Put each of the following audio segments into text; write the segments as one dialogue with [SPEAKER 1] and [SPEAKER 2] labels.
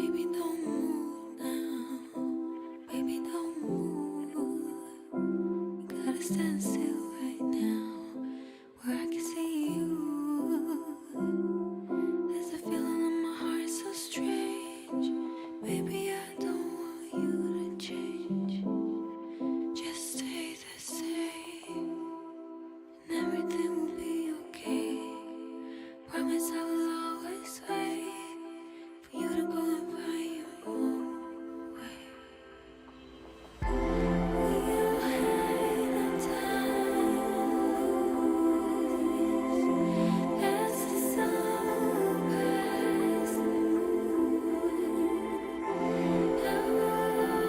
[SPEAKER 1] Baby, don't move now. Baby, don't move. You gotta stand still right now, where I can see you. There's a feeling in my heart so strange. Baby, I don't want you to change. Just stay the same, and everything will be okay. Promise I will always wait for you to go and find your own way. We don't have no time as the sun passes. I will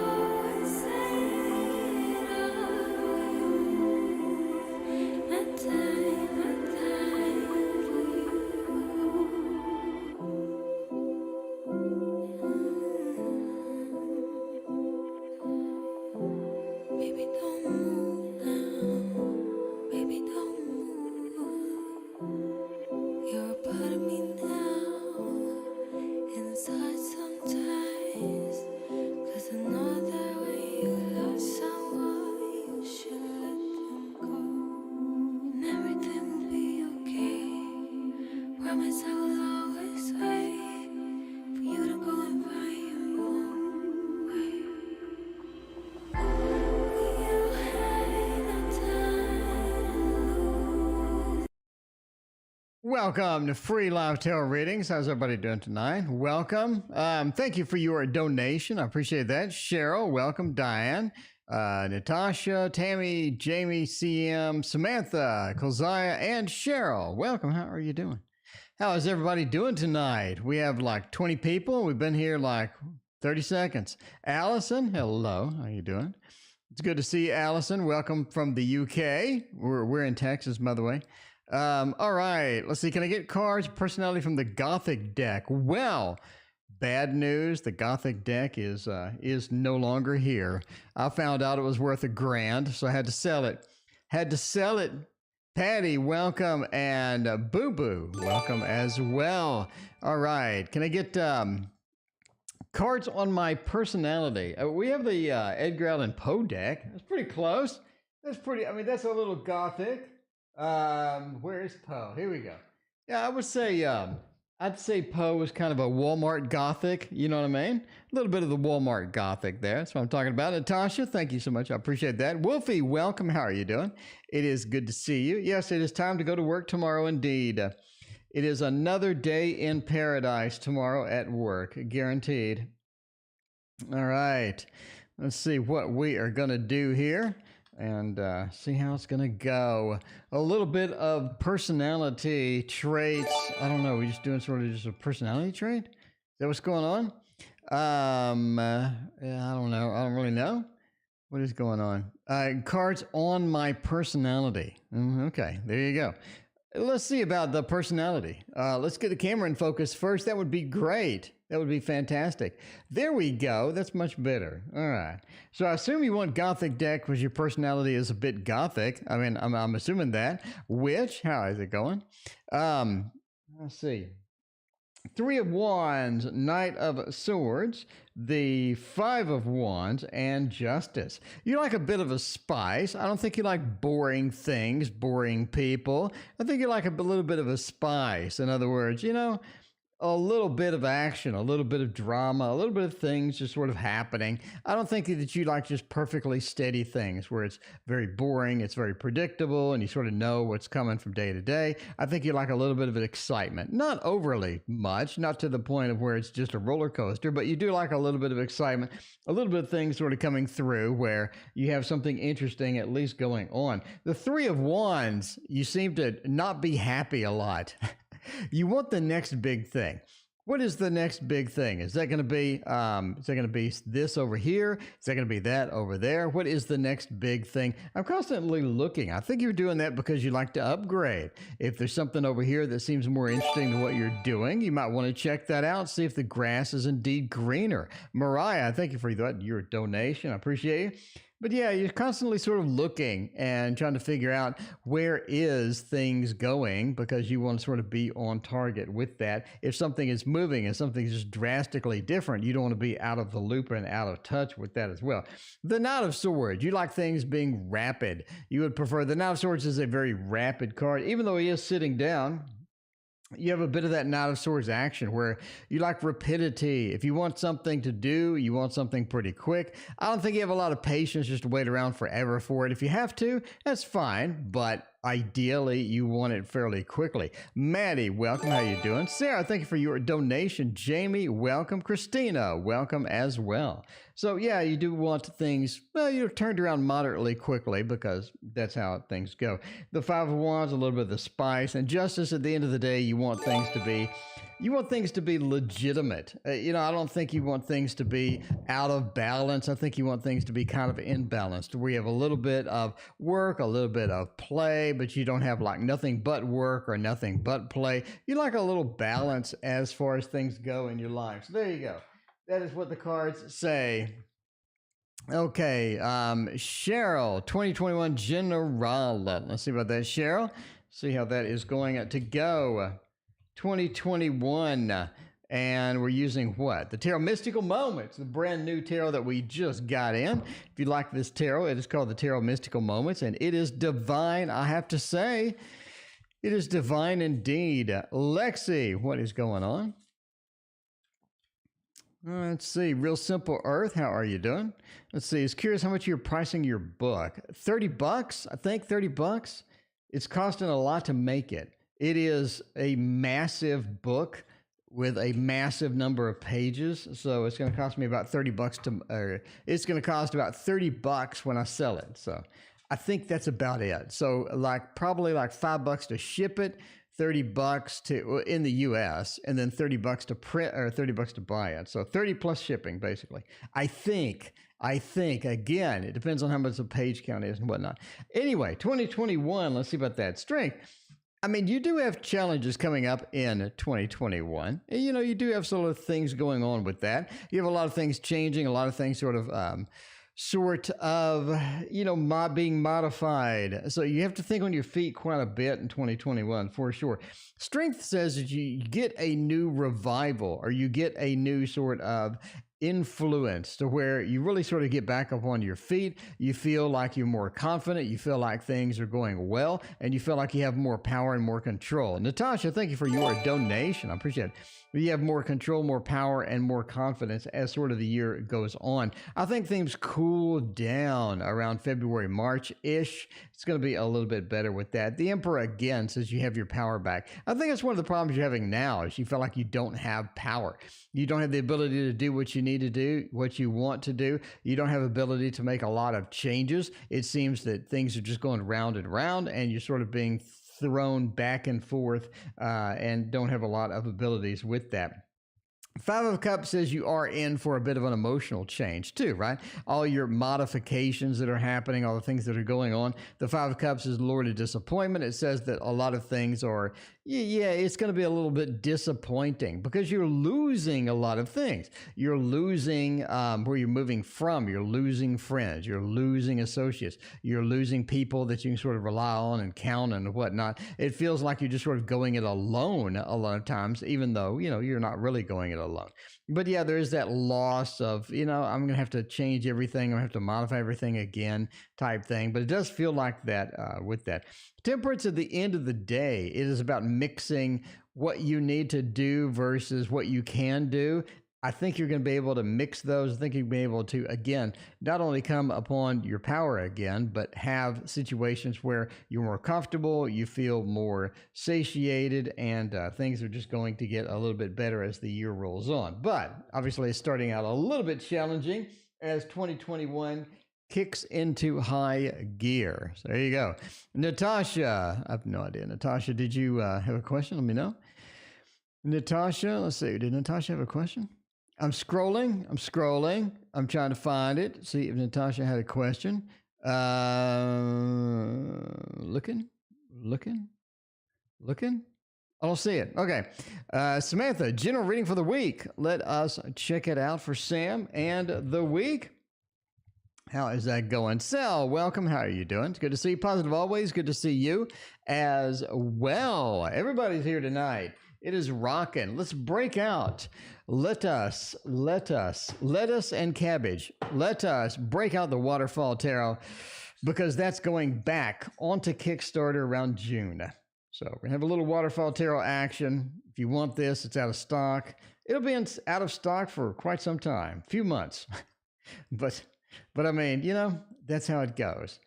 [SPEAKER 1] always say it all. My time Baby, don't move now. Baby, don't move. You're a part of me now, and it's hard sometimes, 'cause I know that when you love someone, you should let them go, and everything will be okay. Promise I will always wait for you to go and find your own way. We don't have no time to lose.
[SPEAKER 2] Welcome to Free Live Tarot Readings. How's everybody doing tonight? Welcome. Thank you for your donation. I appreciate that. Cheryl, welcome. Diane, Natasha, Tammy, Jamie, CM, Samantha, Keziah, and Cheryl. Welcome. How are you doing? How is everybody doing tonight? We have like 20 people. We've been here like 30 seconds. Allison, hello. How you doing? It's good to see you, Allison. Welcome from the UK. We're in Texas, by the way. All right. Let's see. Can I get cards, personality from the Gothic deck? Well, bad news. The Gothic deck is no longer here. I found out it was worth $1,000, so I had to sell it. Patty, welcome, and Boo Boo, welcome as well. All right. Can I get cards on my personality? We have the Edgar Allan Poe deck. That's pretty close. That's pretty. I mean, that's a little Gothic. Where is Poe? Here we go. Yeah, I would say I'd say Poe is kind of a Walmart Gothic. You know what I mean? A little bit of the Walmart Gothic there. That's what I'm talking about. Natasha, thank you so much. I appreciate that. Wolfie, welcome. How are you doing? It is good to see you. Yes, it is time to go to work tomorrow indeed. It is another day in paradise tomorrow at work, guaranteed. All right. Let's see what we are going to do here and see how it's going to go. A little bit of personality traits. I don't know. We're just doing sort of just a personality trait. Is that what's going on? I don't know. I don't really know. What is going on? Cards on my personality. Okay, there you go. Let's see about the personality. Let's get the camera in focus first. That would be great. That would be fantastic. There we go. That's much better. All right. So I assume you want Gothic deck because your personality is a bit Gothic. I mean, I'm assuming that. Which, how is it going? Let's see. Three of Wands, Knight of Swords, the Five of Wands, and Justice. You like a bit of a spice. I don't think you like boring things, boring people. I think you like a little bit of a spice. In other words, you know, a little bit of action, a little bit of drama, a little bit of things just sort of happening. I don't think that you like just perfectly steady things where it's very boring, it's very predictable, and you sort of know what's coming from day to day. I think you like a little bit of an excitement. Not overly much, not to the point of where it's just a roller coaster, but you do like a little bit of excitement, a little bit of things sort of coming through where you have something interesting at least going on. The Three of Wands, you seem to not be happy a lot. You want the next big thing. What is the next big thing? Is that going to be this over here? Is that going to be that over there? What is the next big thing? I'm constantly looking. I think you're doing that because you like to upgrade. If there's something over here that seems more interesting than what you're doing, you might want to check that out, see if the grass is indeed greener. Mariah, thank you for your donation. I appreciate you. But yeah, you're constantly sort of looking and trying to figure out where is things going because you want to sort of be on target with that. If something is moving and something is just drastically different, you don't want to be out of the loop and out of touch with that as well. The Knight of Swords, you like things being rapid. You would prefer the Knight of Swords is a very rapid card, even though he is sitting down. You have a bit of that Knight of Swords action where you like rapidity. If you want something to do, you want something pretty quick. I don't think you have a lot of patience just to wait around forever for it. If you have to, that's fine, but ideally you want it fairly quickly. Maddie, welcome. How you doing? Sarah, thank you for your donation. Jamie, welcome. Christina, welcome as well. So yeah, you do want things, well, you're turned around moderately quickly because that's how things go. The Five of Wands, a little bit of the spice, and justice. At the end of the day, you want things to be legitimate. I don't think you want things to be out of balance. I think you want things to be kind of imbalanced, where you have a little bit of work, a little bit of play, but you don't have like nothing but work or nothing but play. You like a little balance as far as things go in your life. So there you go. That is what the cards say. Okay, Cheryl, 2021 General. Let's see about that, Cheryl. See how that is going to go. 2021. And we're using what? The Tarot Mystical Moments, the brand new tarot that we just got in. If you like this tarot, it is called the Tarot Mystical Moments, and it is divine, I have to say. It is divine indeed. Lexi, what is going on? Let's see. Real Simple Earth, how are you doing? Let's see. It's curious how much you're pricing your book. $30, I think. $30. It's costing a lot to make it. It is a massive book with a massive number of pages, so it's going to cost me about $30 it's going to cost about $30 when I sell it. So I think that's about it. So probably $5 to ship it, $30 to in the US, and then $30 to print or $30 to buy it. So 30 plus shipping, basically. I think again, it depends on how much the page count is and whatnot. Anyway, 2021, let's see about that. Strength. I mean, you do have challenges coming up in 2021. You do have sort of things going on with that. You have a lot of things changing, a lot of things sort of being modified. So you have to think on your feet quite a bit in 2021 for sure. Strength says that you get a new revival, or you get a new sort of influence to where you really sort of get back up on your feet. You feel like you're more confident. You feel like things are going well, and you feel like you have more power and more control. Natasha, thank you for your donation. I appreciate it. You have more control, more power, and more confidence as sort of the year goes on. I think things cool down around February, March-ish. It's going to be a little bit better with that. The Emperor, again, says you have your power back. I think that's one of the problems you're having now is you feel like you don't have power. You don't have the ability to do what you need to do, what you want to do. You don't have ability to make a lot of changes. It seems that things are just going round and round, and you're sort of being thrown back and forth and don't have a lot of abilities with that. Five of Cups says you are in for a bit of an emotional change too, right? All your modifications that are happening, all the things that are going on. The Five of Cups is Lord of Disappointment. It says that a lot of things are, it's going to be a little bit disappointing because you're losing a lot of things. You're losing where you're moving from. You're losing friends. You're losing associates. You're losing people that you can sort of rely on and count and whatnot. It feels like you're just sort of going it alone a lot of times, even though, you're not really going it alone. But yeah, there is that loss of, I'm going to have to change everything. I'm going to have to modify everything again type thing. But it does feel like that with that. Temperance, at the end of the day, it is about mixing what you need to do versus what you can do. I think you're going to be able to mix those. I think you'll be able to, again, not only come upon your power again, but have situations where you're more comfortable, you feel more satiated, and things are just going to get a little bit better as the year rolls on. But obviously, it's starting out a little bit challenging as 2021 kicks into high gear. So there you go. Natasha, I have no idea. Natasha, did you have a question? Let me know. Natasha, let's see. Did Natasha have a question? I'm scrolling. I'm trying to find it. See if Natasha had a question. Looking. I don't see it. Okay. Samantha, general reading for the week. Let us check it out for Sam and the week. How is that going? Sel, welcome. How are you doing? It's good to see you. Positive always. Good to see you as well. Everybody's here tonight. It is rocking. Let's break out. Let us and cabbage. Let us break out the Waterfall Tarot because that's going back onto Kickstarter around June. So we're gonna have a little Waterfall Tarot action. If you want this, it's out of stock. It'll be out of stock for quite some time, a few months. But I mean, you know, that's how it goes.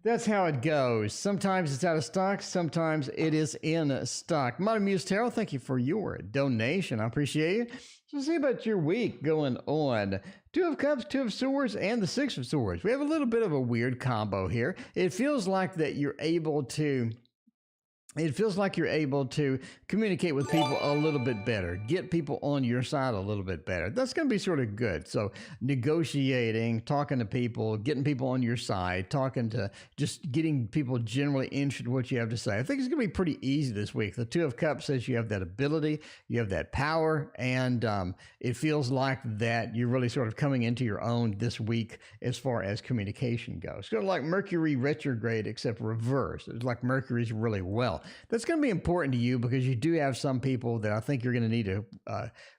[SPEAKER 2] That's how it goes. Sometimes it's out of stock. Sometimes it is in stock. Modern Muse Tarot, thank you for your donation. I appreciate you. So see about your week going on. Two of Cups, Two of Swords, and the Six of Swords. We have a little bit of a weird combo here. It feels like that you're able to communicate with people a little bit better, get people on your side a little bit better. That's going to be sort of good. So negotiating, talking to people, getting people on your side, just getting people generally interested in what you have to say. I think it's going to be pretty easy this week. The Two of Cups says you have that ability, you have that power, and it feels like that you're really sort of coming into your own this week as far as communication goes. It's kind of like Mercury retrograde, except reverse. It's like Mercury's really well. That's going to be important to you because you do have some people that I think you're going to need to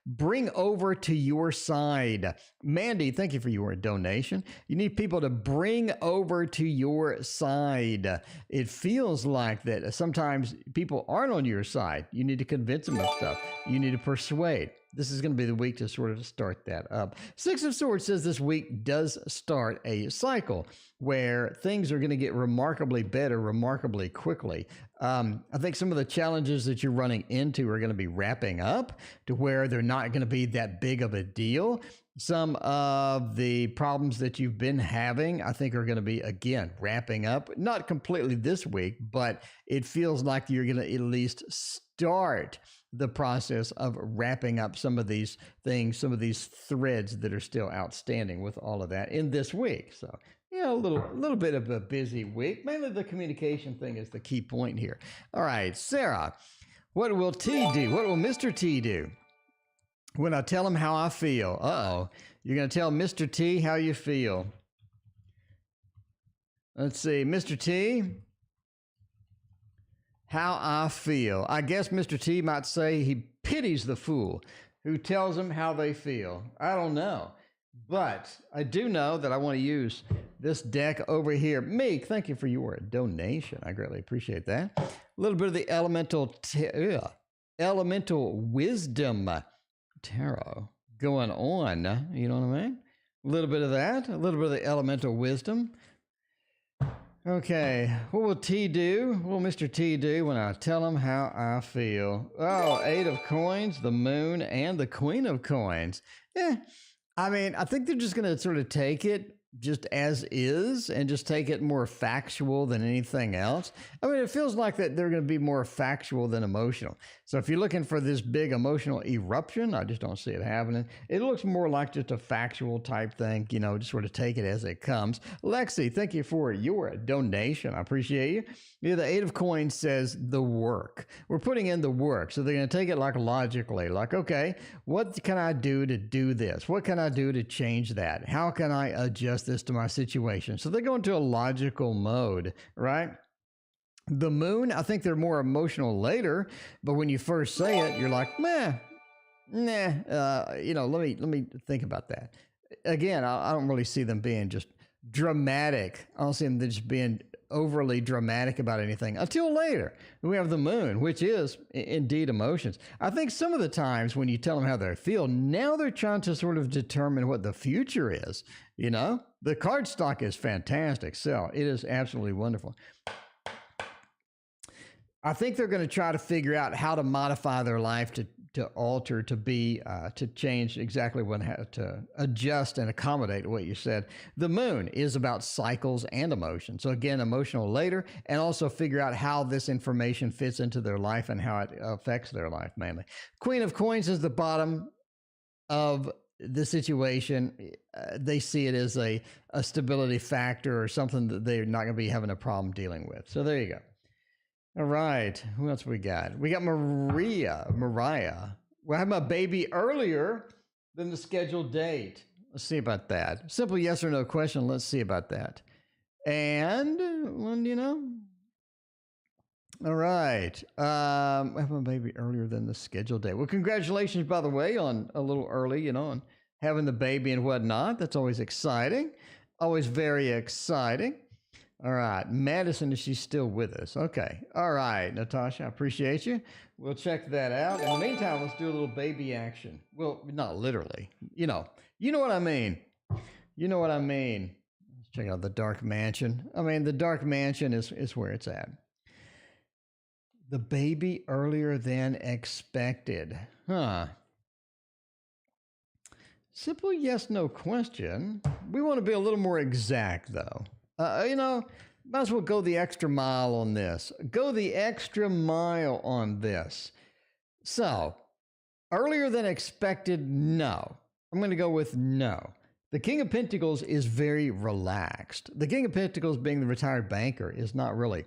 [SPEAKER 2] bring over to your side. Mandy, thank you for your donation. You need people to bring over to your side. It feels like that sometimes people aren't on your side. You need to convince them of stuff. You need to persuade. This is going to be the week to sort of start that up. Six of Swords says this week does start a cycle where things are going to get remarkably better remarkably quickly. I think some of the challenges that you're running into are going to be wrapping up to where they're not going to be that big of a deal. Some of the problems that you've been having, I think, are going to be, again, wrapping up. Not completely this week, but it feels like you're going to at least start the process of wrapping up some of these things, some of these threads that are still outstanding with all of that in this week. So, you know, a little bit of a busy week. Mainly the communication thing is the key point here. All right, Sarah, what will T do? What will Mr. T do when I tell him how I feel? Uh-oh, you're going to tell Mr. T how you feel. Let's see, Mr. T, how I feel. I guess Mr. T might say he pities the fool who tells them how they feel. I don't know. But I do know that I want to use this deck over here. Meek, thank you for your donation. I greatly appreciate that. A little bit of the elemental wisdom tarot going on. You know what I mean? A little bit of that. A little bit of the elemental wisdom. Okay, what will T do? What will Mr. T do when I tell him how I feel? Oh, Eight of Coins, the Moon, and the Queen of Coins. I mean, I think they're just going to sort of take it just as is and just take it more factual than anything else. I mean, it feels like that they're going to be more factual than emotional. So if you're looking for this big emotional eruption, I just don't see it happening. It looks more like just a factual type thing, you know, just sort of take it as it comes. Lexi, thank you for your donation. I appreciate you. Yeah, the Eight of Coins says the work. We're putting in the work. So they're going to take it like logically, like, okay, what can I do to do this? What can I do to change that? How can I adjust this to my situation? So they go into a logical mode, right? The Moon, I think they're more emotional later, but when you first say it, you're like, nah, you know, let me think about that. Again, I don't really see them being just dramatic. I don't see them just being overly dramatic about anything until later. We have the Moon, which is indeed emotions. I think some of the times when you tell them how they feel, now they're trying to sort of determine what the future is. You know, the card stock is fantastic. So it is absolutely wonderful. I think they're going to try to figure out how to modify their life to alter, to change exactly to adjust and accommodate what you said. The Moon is about cycles and emotion. So again, emotional later, and also figure out how this information fits into their life and how it affects their life mainly. Queen of Coins is the bottom of the situation. They see it as a stability factor or something that they're not going to be having a problem dealing with. So there you go. All right, who else we got? We got Mariah. Well, I had my baby earlier than the scheduled date. Let's see about that. Simple yes or no question. Let's see about that. And, well, you know, all right. I have a baby earlier than the scheduled date. Well, congratulations, by the way, on a little early, you know, on having the baby and whatnot. That's always exciting. Always very exciting. All right. Madison, is she still with us? Okay. All right, Natasha, I appreciate you. We'll check that out. In the meantime, let's do a little baby action. Well, not literally. You know what I mean. You know what I mean. Let's check out the Dark Mansion. I mean, the Dark Mansion is where it's at. The baby earlier than expected. Huh. Simple yes, no question. We want to be a little more exact, though. You know, might as well go the extra mile on this. Go the extra mile on this. So, earlier than expected, no. I'm going to go with no. The King of Pentacles is very relaxed. The King of Pentacles, being the retired banker, is not really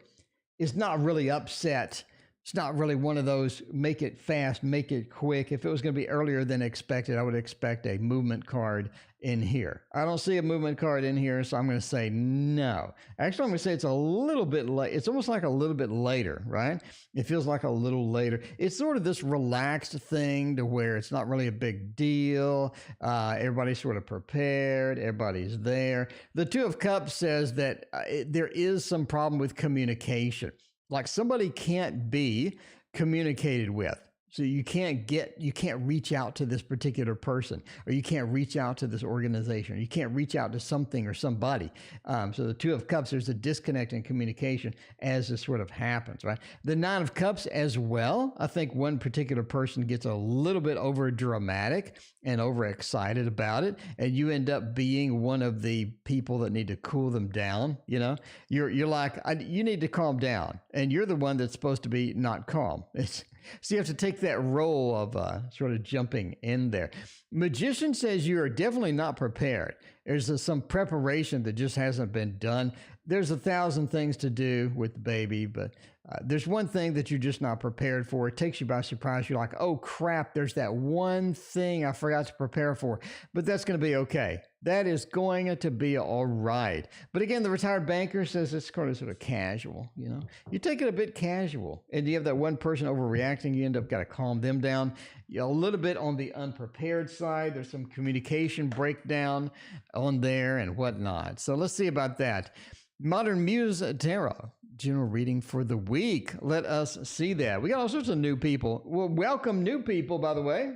[SPEAKER 2] upset. It's not really one of those make it fast, make it quick. If it was going to be earlier than expected, I would expect a movement card in here. I don't see a movement card in here, so I'm going to say no. Actually, I'm going to say it's a little bit late. It's almost like a little bit later, right? It feels like a little later. It's sort of this relaxed thing to where it's not really a big deal. Everybody's sort of prepared. Everybody's there. The Two of Cups says that there is some problem with communication. Like somebody can't be communicated with. So you can't reach out to this particular person, or you can't reach out to this organization, or you can't reach out to something or somebody. So the Two of Cups, there's a disconnect in communication as this sort of happens, right? The Nine of Cups as well. I think one particular person gets a little bit over dramatic and overexcited about it, and you end up being one of the people that need to cool them down. You know, you're like, you need to calm down, and you're the one that's supposed to be not calm. So you have to take that role of sort of jumping in there. Magician says you are definitely not prepared. There's some preparation that just hasn't been done. There's 1,000 things to do with the baby, but there's one thing that you're just not prepared for. It takes you by surprise. You're like, oh crap, there's that one thing I forgot to prepare for, but that's going to be okay. That is going to be all right. But again, the retired banker says it's sort of casual, you know. You take it a bit casual, and you have that one person overreacting. You end up got to calm them down. A little bit on the unprepared side. There's some communication breakdown on there and whatnot. So let's see about that. Modern Muse Tarot, general reading for the week. Let us see that. We got all sorts of new people. Well, welcome new people, by the way.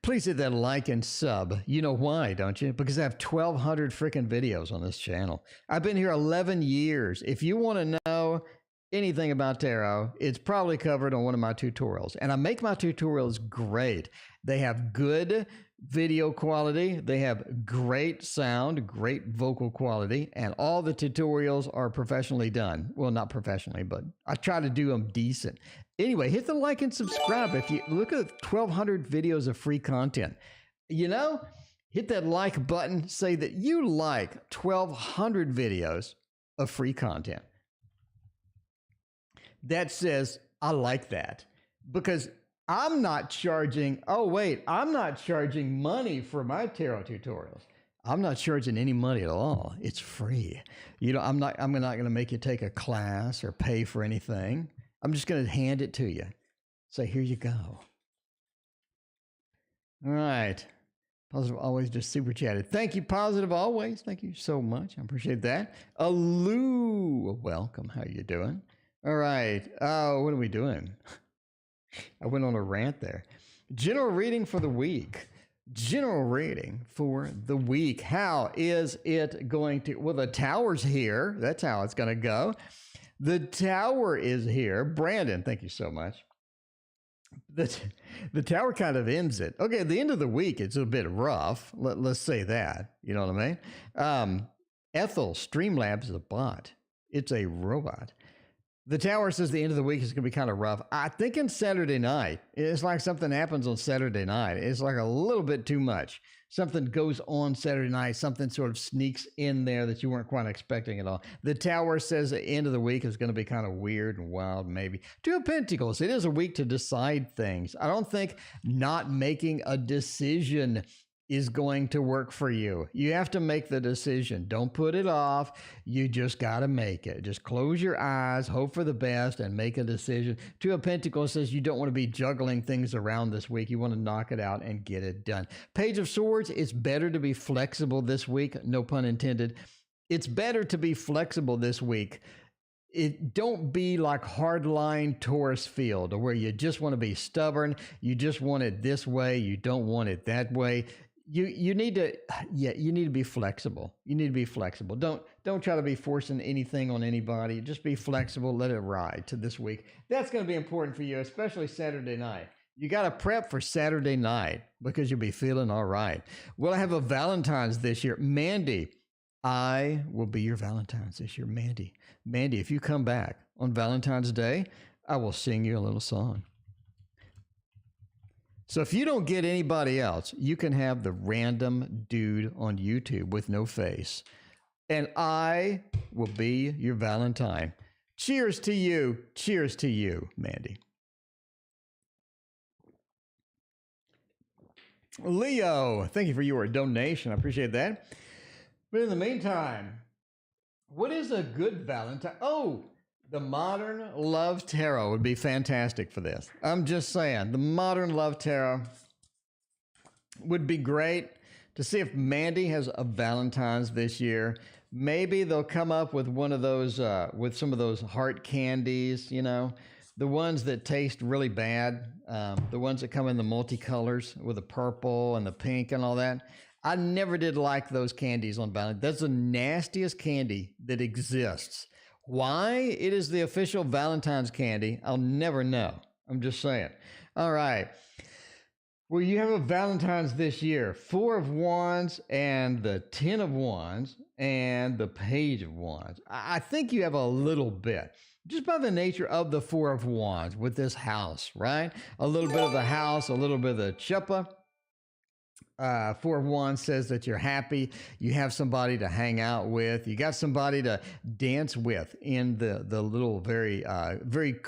[SPEAKER 2] Please hit that like and sub. You know why, don't you? Because I have 1,200 freaking videos on this channel. I've been here 11 years. If you want to know anything about tarot, it's probably covered on one of my tutorials. And I make my tutorials great. They have good video quality. They have great sound, great vocal quality, and all the tutorials are professionally done. Well, not professionally, but I try to do them decent. Anyway, hit the like and subscribe. If you look at 1,200 videos of free content, you know, hit that like button, say that you like 1,200 videos of free content. That says, I like that, because I'm not charging, I'm not charging money for my tarot tutorials. I'm not charging any money at all. It's free. You know, I'm not going to make you take a class or pay for anything. I'm just going to hand it to you. So here you go. All right. Positive Always just super chatted. Thank you, Positive Always. Thank you so much. I appreciate that. Aloo, welcome. How you doing? All right. Oh, what are we doing? I went on a rant there. General reading for the week. General reading for the week. How is it going to? Well, the tower's here. That's how it's going to go. The tower is here. Brandon, thank you so much. The tower kind of ends it. Okay, at the end of the week, it's a bit rough. Let's say that. You know what I mean? Ethel, Streamlabs is a bot. It's a robot. The tower says the end of the week is going to be kind of rough. I think on Saturday night, it's like something happens on Saturday night. It's like a little bit too much. Something goes on Saturday night. Something sort of sneaks in there that you weren't quite expecting at all. The tower says the end of the week is going to be kind of weird and wild, maybe. Two of Pentacles. It is a week to decide things. I don't think not making a decision is going to work for you. You have to make the decision. Don't put it off. You just got to make it. Just close your eyes, hope for the best, and make a decision. Two of Pentacles says you don't want to be juggling things around this week. You want to knock it out and get it done. Page of Swords, it's better to be flexible this week. No pun intended. It's better to be flexible this week. Don't be like hardline Taurus field, where you just want to be stubborn. You just want it this way. You don't want it that way. You need to be flexible. You need to be flexible. Don't try to be forcing anything on anybody. Just be flexible. Let it ride to this week. That's going to be important for you, especially Saturday night. You got to prep for Saturday night because you'll be feeling all right. Will I have a Valentine's this year? Mandy, I will be your Valentine's this year. Mandy, if you come back on Valentine's Day, I will sing you a little song. So if you don't get anybody else, you can have the random dude on YouTube with no face. And I will be your Valentine. Cheers to you. Cheers to you, Mandy. Leo, thank you for your donation. I appreciate that. But in the meantime, what is a good Valentine? Oh, the Modern Love Tarot would be fantastic for this. I'm just saying, the Modern Love Tarot would be great to see if Mandy has a Valentine's this year. Maybe they'll come up with one of those, with some of those heart candies, you know, the ones that taste really bad, the ones that come in the multicolors with the purple and the pink and all that. I never did like those candies on Valentine's. That's the nastiest candy that exists. Why it is the official Valentine's candy, I'll never know. I'm just saying. All right. Well, you have a Valentine's this year. 4 of Wands and the 10 of Wands and the Page of Wands. I think you have a little bit. Just by the nature of the 4 of Wands with this house, right? A little bit of the house, a little bit of the chuppa. 4 of Wands says that you're happy. You have somebody to hang out with. You got somebody to dance with in the little very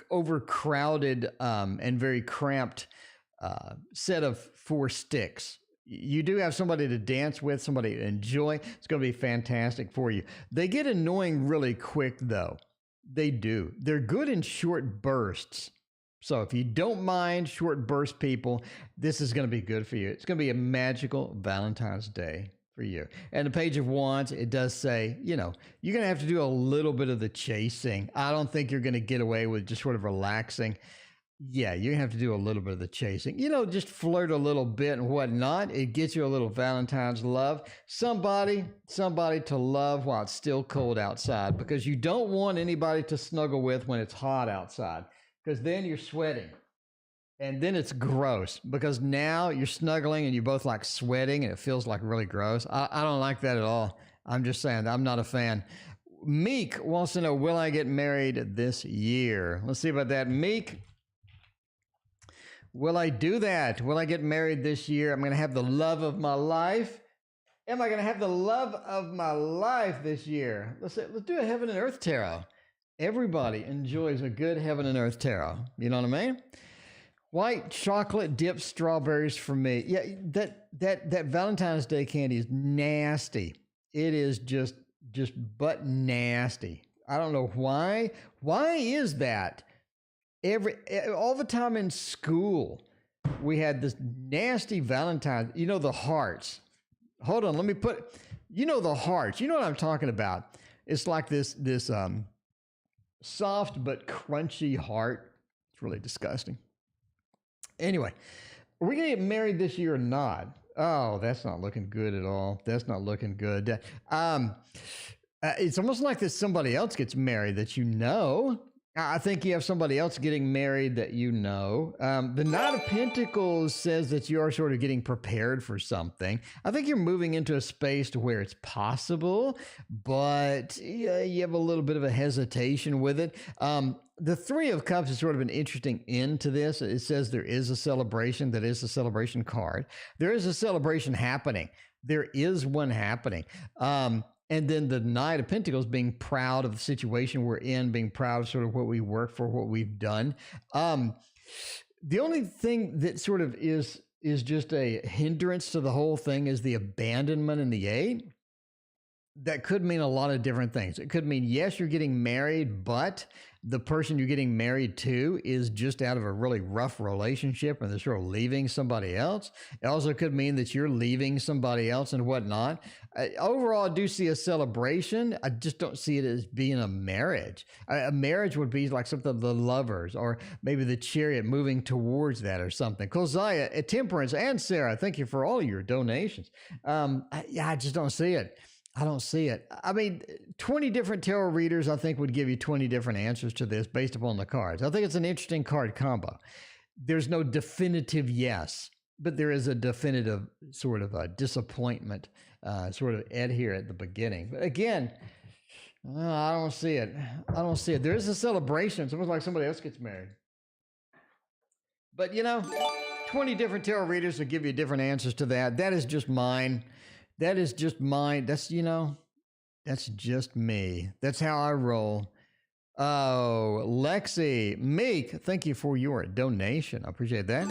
[SPEAKER 2] overcrowded and very cramped set of 4 sticks. You do have somebody to dance with, somebody to enjoy. It's going to be fantastic for you. They get annoying really quick, though. They do. They're good in short bursts. So if you don't mind short burst people, this is going to be good for you. It's going to be a magical Valentine's Day for you. And the Page of Wands, it does say, you know, you're going to have to do a little bit of the chasing. I don't think you're going to get away with just sort of relaxing. Yeah, you have to do a little bit of the chasing. You know, just flirt a little bit and whatnot. It gets you a little Valentine's love. Somebody to love while it's still cold outside, because you don't want anybody to snuggle with when it's hot outside. Because then you're sweating. And then it's gross. Because now you're snuggling and you're both like sweating and it feels like really gross. I don't like that at all. I'm just saying, I'm not a fan. Meek wants to know, will I get married this year? Let's see about that. Meek, will I do that? Will I get married this year? I'm going to have the love of my life. Am I going to have the love of my life this year? Let's do a heaven and earth tarot. Everybody enjoys a good heaven and earth tarot. You know what I mean? White chocolate dipped strawberries for me. Yeah, that Valentine's Day candy is nasty. It is just butt nasty. I don't know why. Why is that? All the time in school, we had this nasty Valentine's. You know, the hearts. Hold on, let me put. You know the hearts. You know what I'm talking about. It's like this soft but crunchy heart. It's really disgusting. Anyway, are we going to get married this year or not? Oh, that's not looking good at all. That's not looking good. It's almost like that somebody else gets married that you know. I think you have somebody else getting married that you know. The Knight of Pentacles says that you are sort of getting prepared for something. I think you're moving into a space to where it's possible, but you have a little bit of a hesitation with it. The Three of Cups is sort of an interesting end to this. It says there is a celebration. That is a celebration card. There is a celebration happening. There is one happening. And then the Knight of Pentacles being proud of the situation we're in, being proud of sort of what we work for, what we've done. The only thing that sort of is is just a hindrance to the whole thing is the abandonment in the 8, that could mean a lot of different things. It could mean, yes, you're getting married, but the person you're getting married to is just out of a really rough relationship and they're sort of leaving somebody else. It also could mean that you're leaving somebody else and whatnot. Overall, I do see a celebration. I just don't see it as being a marriage. A marriage would be like something of the lovers or maybe the chariot moving towards that or something. Keziah, Temperance, and Sarah, thank you for all your donations. I just don't see it. I don't see it. I mean, 20 different tarot readers, I think, would give you 20 different answers to this based upon the cards. I think it's an interesting card combo. There's no definitive yes, but there is a definitive sort of a disappointment sort of Ed here at the beginning. But again, I don't see it. I don't see it. There is a celebration. It's almost like somebody else gets married. But, 20 different tarot readers will give you different answers to that. That is just mine. That is just mine. That's just me. That's how I roll. Oh, Lexi, Meek, thank you for your donation. I appreciate that.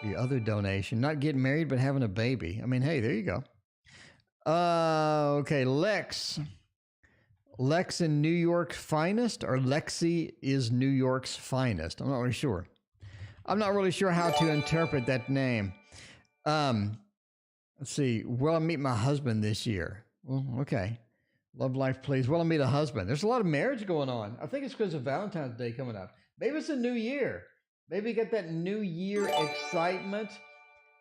[SPEAKER 2] The other donation, not getting married, but having a baby. I mean, hey, there you go. Okay, Lex in New York's finest, or Lexi is New York's finest. I'm not really sure. I'm not really sure how to interpret that name. Let's see. Will I meet my husband this year? Well, okay. Love life, please. Will I meet a husband? There's a lot of marriage going on. I think it's because of Valentine's Day coming up. Maybe it's a new year. Maybe get that new year excitement.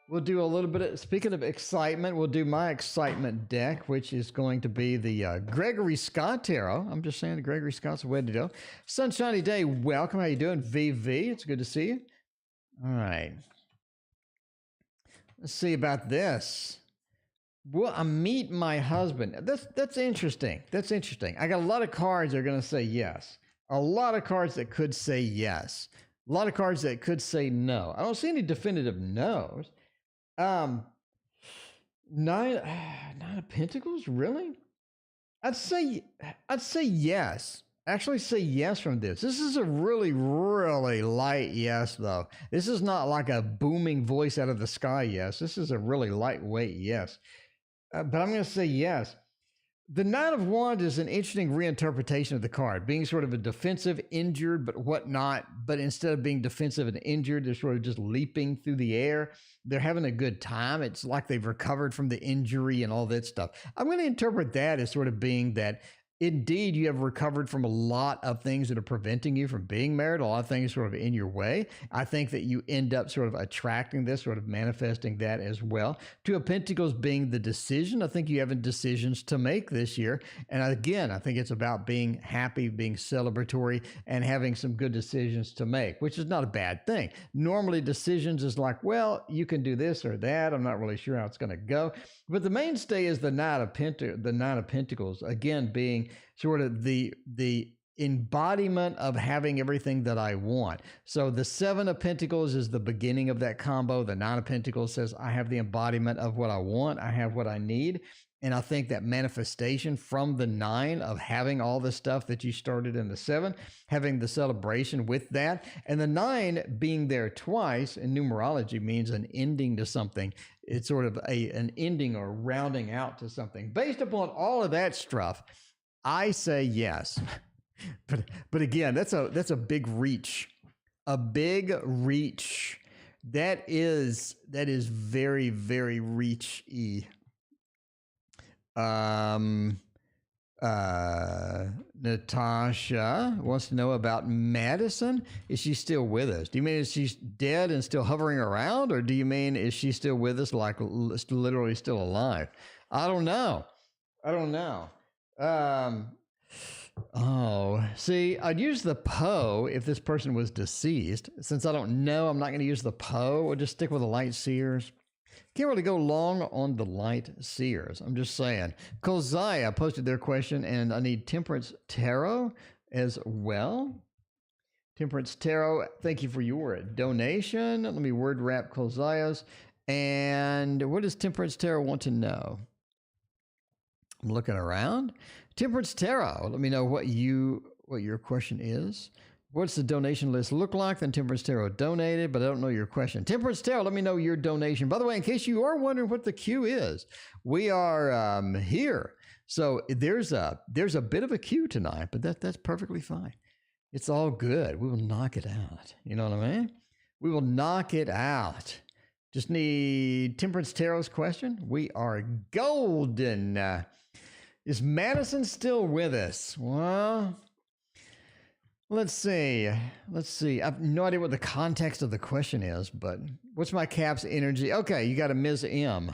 [SPEAKER 2] We'll do a little bit of, speaking of excitement, we'll do my excitement deck, which is going to be the Gregory Scott Tarot. I'm just saying, Gregory Scott's way to go. Sunshiny day. Welcome. How you doing? VV. It's good to see you. All right. Let's see about this. Will I meet my husband? That's interesting. That's interesting. I got a lot of cards that are going to say yes. A lot of cards that could say yes. A lot of cards that could say no. I don't see any definitive no's. Nine of Pentacles, really? I'd say yes. Actually say yes from this. This is a really, really light yes, though. This is not like a booming voice out of the sky yes. This is a really lightweight yes. But I'm going to say yes. The Knight of Wands is an interesting reinterpretation of the card, being sort of a defensive, injured, but whatnot. But instead of being defensive and injured, they're sort of just leaping through the air. They're having a good time. It's like they've recovered from the injury and all that stuff. I'm going to interpret that as sort of being that indeed you have recovered from a lot of things that are preventing you from being married, a lot of things sort of in your way. I think that you end up sort of attracting this, sort of manifesting that as well. Two of Pentacles being the decision. I think you have decisions to make this year. And again, I think it's about being happy, being celebratory, and having some good decisions to make, which is not a bad thing. Normally decisions is like, well, you can do this or that. I'm not really sure how it's going to go. But the mainstay is the Knight of Pentacles, again, being sort of the embodiment of having everything that I want. So the Seven of Pentacles is the beginning of that combo. The Nine of Pentacles says, I have the embodiment of what I want. I have what I need. And I think that manifestation from the Nine of having all the stuff that you started in the Seven, having the celebration with that, and the Nine being there twice in numerology means an ending to something. It's sort of an ending or rounding out to something. Based upon all of that stuff, I say yes. But again, that's a big reach. A big reach. That is very, very reach-y. Natasha wants to know about Madison. Is she still with us? Do you mean is she dead and still hovering around, or do you mean is she still with us, like literally still alive? I don't know. Oh, see, I'd use the Poe if this person was deceased. Since I don't know, I'm not going to use the Poe. We'll just stick with the Light Seers. Can't really go long on the Light Seers. I'm just saying. Keziah posted their question, and I need Temperance Tarot as well. Temperance Tarot, thank you for your donation. Let me word wrap Keziah's. And what does Temperance Tarot want to know? I'm looking around. Temperance Tarot, let me know what your question is. What's the donation list look like? Then Temperance Tarot donated, but I don't know your question. Temperance Tarot, let me know your donation. By the way, in case you are wondering what the queue is, we are here. So there's a bit of a queue tonight, but that's perfectly fine. It's all good. We will knock it out. You know what I mean? We will knock it out. Just need Temperance Tarot's question. We are golden. Is Madison still with us? Well, let's see. I have no idea what the context of the question is, but what's my cap's energy? Okay, you got a Ms. M.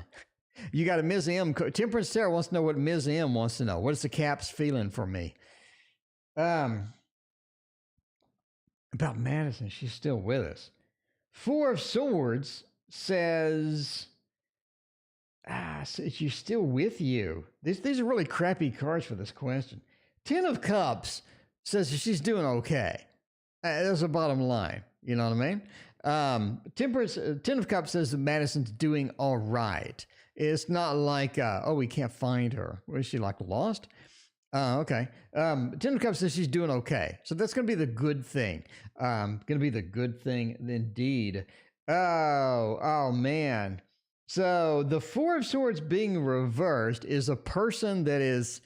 [SPEAKER 2] You got a Ms. M. Temperance Tarot wants to know what Ms. M wants to know. What is the cap's feeling for me? About Madison, she's still with us. Four of Swords says, she's still with you. These are really crappy cards for this question. Ten of Cups says she's doing okay. That's the bottom line. You know what I mean? Ten of Cups says that Madison's doing all right. It's not like, we can't find her. Was she like lost? Okay. Ten of Cups says she's doing okay. So that's going to be the good thing. Going to be the good thing indeed. Oh, man. So the Four of Swords being reversed is a person that is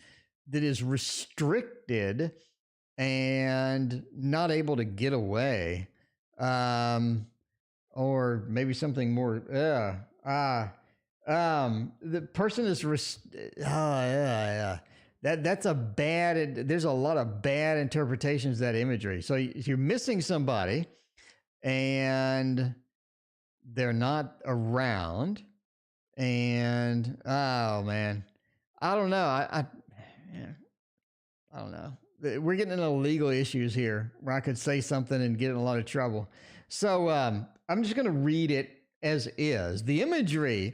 [SPEAKER 2] restricted and not able to get away. Or maybe something more, the person is, That's a bad, there's a lot of bad interpretations of that imagery. So you're missing somebody and they're not around and, oh man, I don't know. I don't know. We're getting into legal issues here where I could say something and get in a lot of trouble. So I'm just going to read it as is. The imagery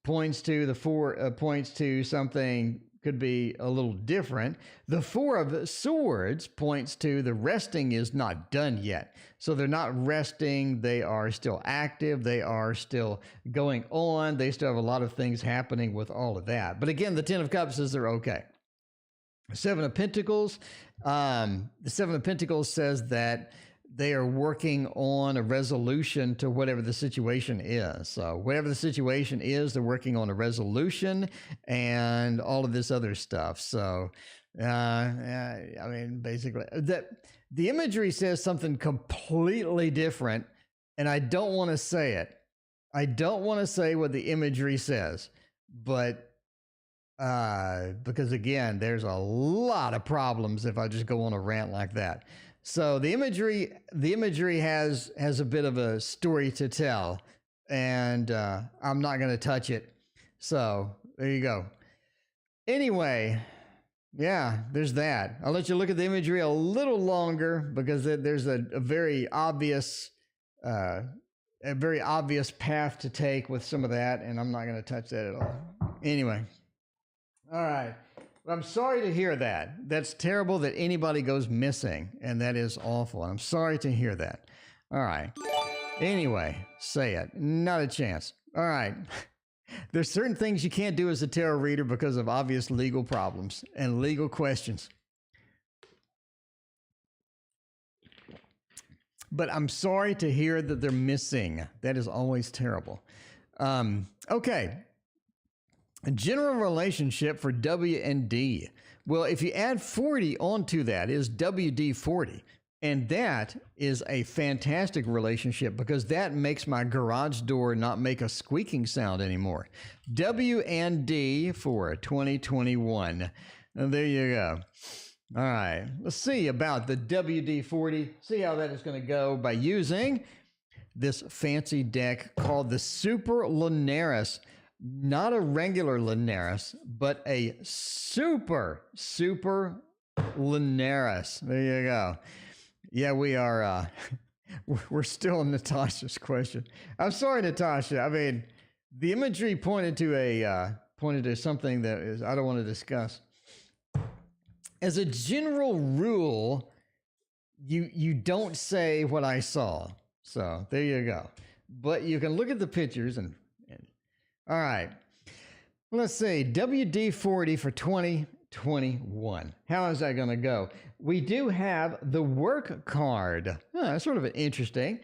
[SPEAKER 2] points to something could be a little different. The Four of Swords points to the resting is not done yet. So they're not resting. They are still active. They are still going on. They still have a lot of things happening with all of that. But again, the Ten of Cups says they're okay. Seven of Pentacles. The Seven of Pentacles says that they are working on a resolution to whatever the situation is. So whatever the situation is, they're working on a resolution and all of this other stuff. So, I mean, basically, the imagery says something completely different, and I don't want to say it. I don't want to say what the imagery says, but because again, there's a lot of problems if I just go on a rant like that. So the imagery has a bit of a story to tell, and I'm not going to touch it. So there you go. Anyway, yeah, there's that. I'll let you look at the imagery a little longer because there's a very obvious path to take with some of that, and I'm not going to touch that at all. Anyway, all right. I'm sorry to hear that. That's terrible that anybody goes missing, and that is awful. I'm sorry to hear that. All right. Anyway, say it. Not a chance. All right. There's certain things you can't do as a tarot reader because of obvious legal problems and legal questions. But I'm sorry to hear that they're missing. That is always terrible. Okay. A general relationship for W and D. Well, if you add 40 onto that is WD-40. And that is a fantastic relationship because that makes my garage door not make a squeaking sound anymore. W and D for 2021. And there you go. All right. Let's see about the WD-40. See how that is going to go by using this fancy deck called the Super Lunaris. Not a regular Lunaris, but a super Lunaris. There you go. Yeah, we are, we're still in Natasha's question. I'm sorry, Natasha. I mean, the imagery pointed to something that is, I don't want to discuss. As a general rule, you don't say what I saw. So there you go. But you can look at the pictures and all right. Let's see. WD-40 for 2021. 21. How is that going to go? We do have the work card. Sort of interesting.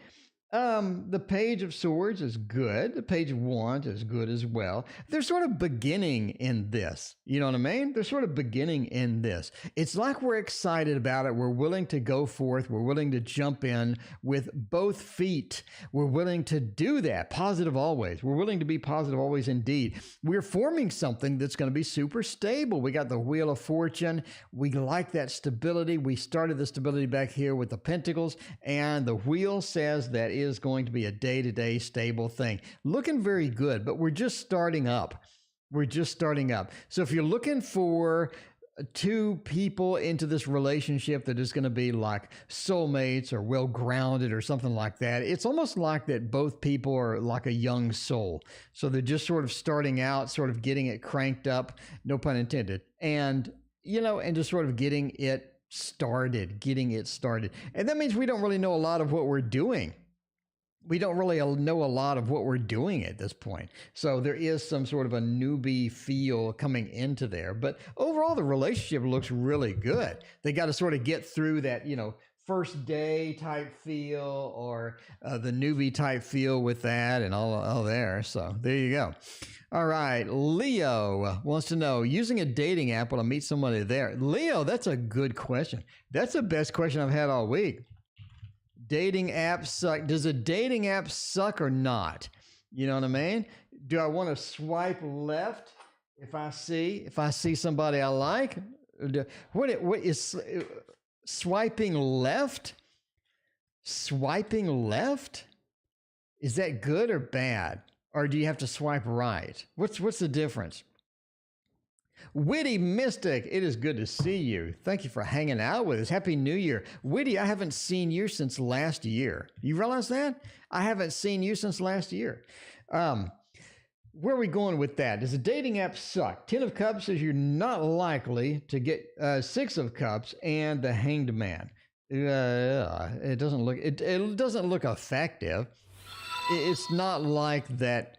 [SPEAKER 2] The Page of Swords is good. The Page of Wands is good as well. They're sort of beginning in this. You know what I mean? They're sort of beginning in this. It's like we're excited about it. We're willing to go forth. We're willing to jump in with both feet. We're willing to do that. Positive always. We're willing to be positive always indeed. We're forming something that's going to be super stable. We got the Wheel of Fortune. We like that stability. We started the stability back here with the Pentacles, and the wheel says that is going to be a day-to-day stable thing. Looking very good, but we're just starting up. We're just starting up. So if you're looking for two people into this relationship that is going to be like soulmates or well-grounded or something like that, it's almost like that both people are like a young soul. So they're just sort of starting out, sort of getting it cranked up, no pun intended, and just sort of getting it started. And that means we don't really know a lot of what we're doing. We don't really know a lot of what we're doing at this point. So there is some sort of a newbie feel coming into there. But overall, the relationship looks really good. They got to sort of get through that, first day type feel or the newbie type feel with that and all there. So there you go. All right. Leo wants to know, using a dating app, will I meet somebody there? Leo, that's a good question. That's the best question I've had all week. Dating apps suck. Does a dating app suck or not? You know what I mean? Do I want to swipe left if I see somebody I like? What is swiping left? Swiping left? Is that good or bad? Or do you have to swipe right? What's the difference? Witty Mystic, it is good to see you. Thank you for hanging out with us. Happy New Year. Witty, I haven't seen you since last year. You realize that? I haven't seen you since last year. Where are we going with that? Does a dating app suck? 10 of Cups says you're not likely to get 6 of Cups and the Hanged Man. It doesn't look effective. It's not like that.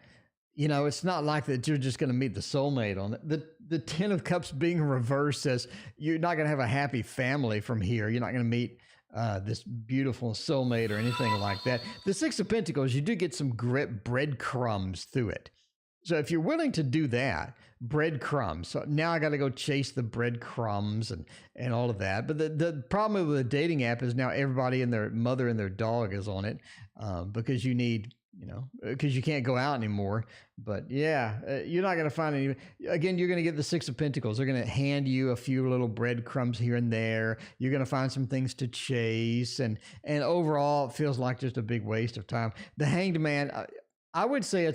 [SPEAKER 2] It's not like that you're just going to meet the soulmate on it. The 10 of Cups being reversed says you're not going to have a happy family from here. You're not going to meet this beautiful soulmate or anything like that. The 6 of Pentacles, you do get some breadcrumbs through it. So if you're willing to do that, breadcrumbs. So now I got to go chase the breadcrumbs and all of that. But the problem with a dating app is now everybody and their mother and their dog is on it because you need... because you can't go out anymore. But yeah, you're not going to find any. Again, you're going to get the 6 of Pentacles. They're going to hand you a few little breadcrumbs here and there. You're going to find some things to chase. And overall, it feels like just a big waste of time. The Hanged Man, I would say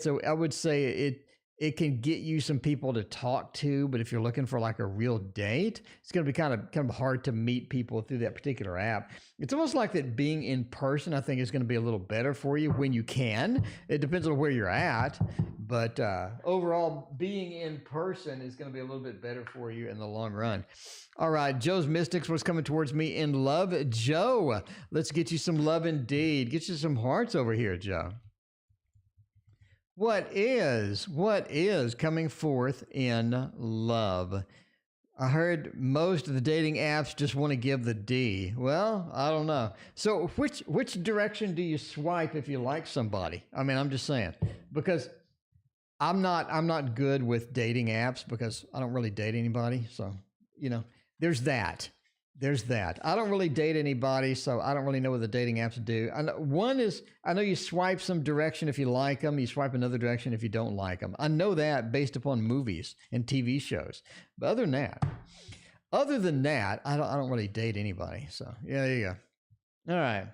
[SPEAKER 2] it can get you some people to talk to, but if you're looking for like a real date, it's going to be kind of hard to meet people through that particular app. It's almost like that being in person, I think, is going to be a little better for you when you can. It depends on where you're at, but overall, being in person is going to be a little bit better for you in the long run. All right, Joe's Mystics was coming towards me in love. Joe, let's get you some love indeed. Get you some hearts over here, Joe. What is coming forth in love? I heard most of the dating apps just want to give the D. Well, I don't know. So which direction do you swipe if you like somebody? I mean, I'm just saying, because I'm not good with dating apps because I don't really date anybody. So, there's that. I don't really date anybody, so I don't really know what the dating apps do. I know you swipe some direction if you like them. You swipe another direction if you don't like them. I know that based upon movies and TV shows. But other than that, I don't really date anybody. So yeah, there you go. All right.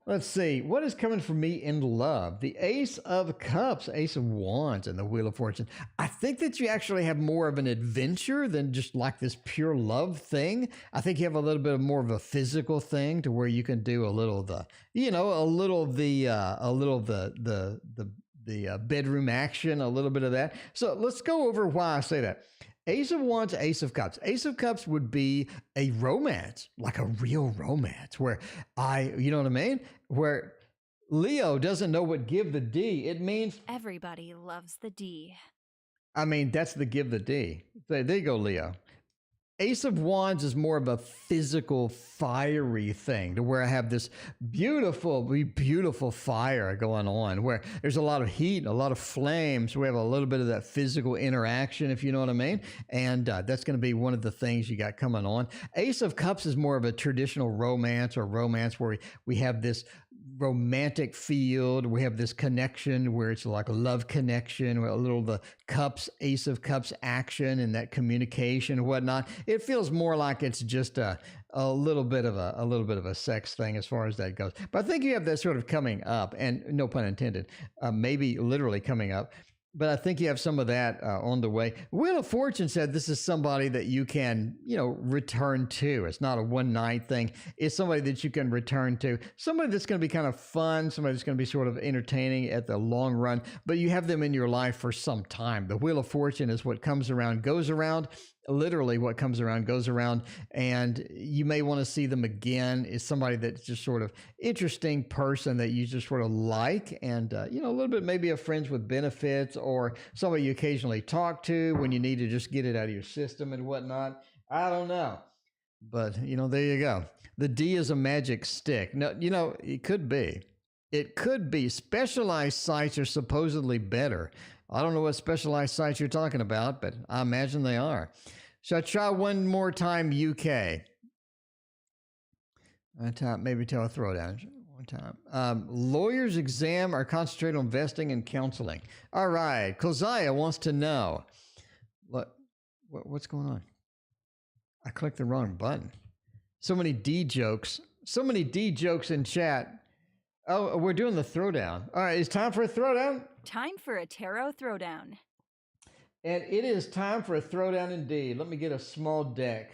[SPEAKER 2] Let's see. What is coming for me in love? The Ace of Cups, Ace of Wands, and the Wheel of Fortune. I think that you actually have more of an adventure than just like this pure love thing. I think you have a little bit more of a physical thing to where you can do a little of the bedroom action, a little bit of that. So let's go over why I say that. Ace of Wands, Ace of Cups. Ace of Cups would be a romance, like a real romance where you know what I mean? Where Leo doesn't know what give the D. It means
[SPEAKER 3] everybody loves the D.
[SPEAKER 2] I mean, that's the give the D. There you go, Leo. Ace of Wands is more of a physical, fiery thing to where I have this beautiful, beautiful fire going on where there's a lot of heat, a lot of flames. We have a little bit of that physical interaction, if you know what I mean. And that's going to be one of the things you got coming on. Ace of Cups is more of a traditional romance or romance where we have this romantic field. We have this connection where it's like a love connection, a little the cups, Ace of Cups action and that communication and whatnot. It feels more like it's just a little bit of a sex thing as far as that goes. But I think you have that sort of coming up, and no pun intended, maybe literally coming up. But I think you have some of that on the way. Wheel of Fortune said this is somebody that you can, return to. It's not a one-night thing. It's somebody that you can return to. Somebody that's going to be kind of fun. Somebody that's going to be sort of entertaining at the long run. But you have them in your life for some time. The Wheel of Fortune is what comes around, goes around. Literally what comes around goes around, and you may want to see them again. Is somebody that's just sort of interesting person that you just sort of like, and a little bit maybe a friends with benefits or somebody you occasionally talk to when you need to just get it out of your system and whatnot. I don't know, but there you go. The D is a magic stick. No, it could be. It could be. Specialized sites are supposedly better. I don't know what specialized sites you're talking about, but I imagine they are. Should I try one more time, UK? Maybe tell a throwdown one time. Lawyer's exam are concentrated on investing and counseling. All right. Keziah wants to know. What's going on? I clicked the wrong button. So many D jokes. So many D jokes in chat. Oh, we're doing the throwdown. All right. It's time for a throwdown.
[SPEAKER 3] Time for a tarot throwdown.
[SPEAKER 2] And it is time for a throwdown indeed. Let me get a small deck.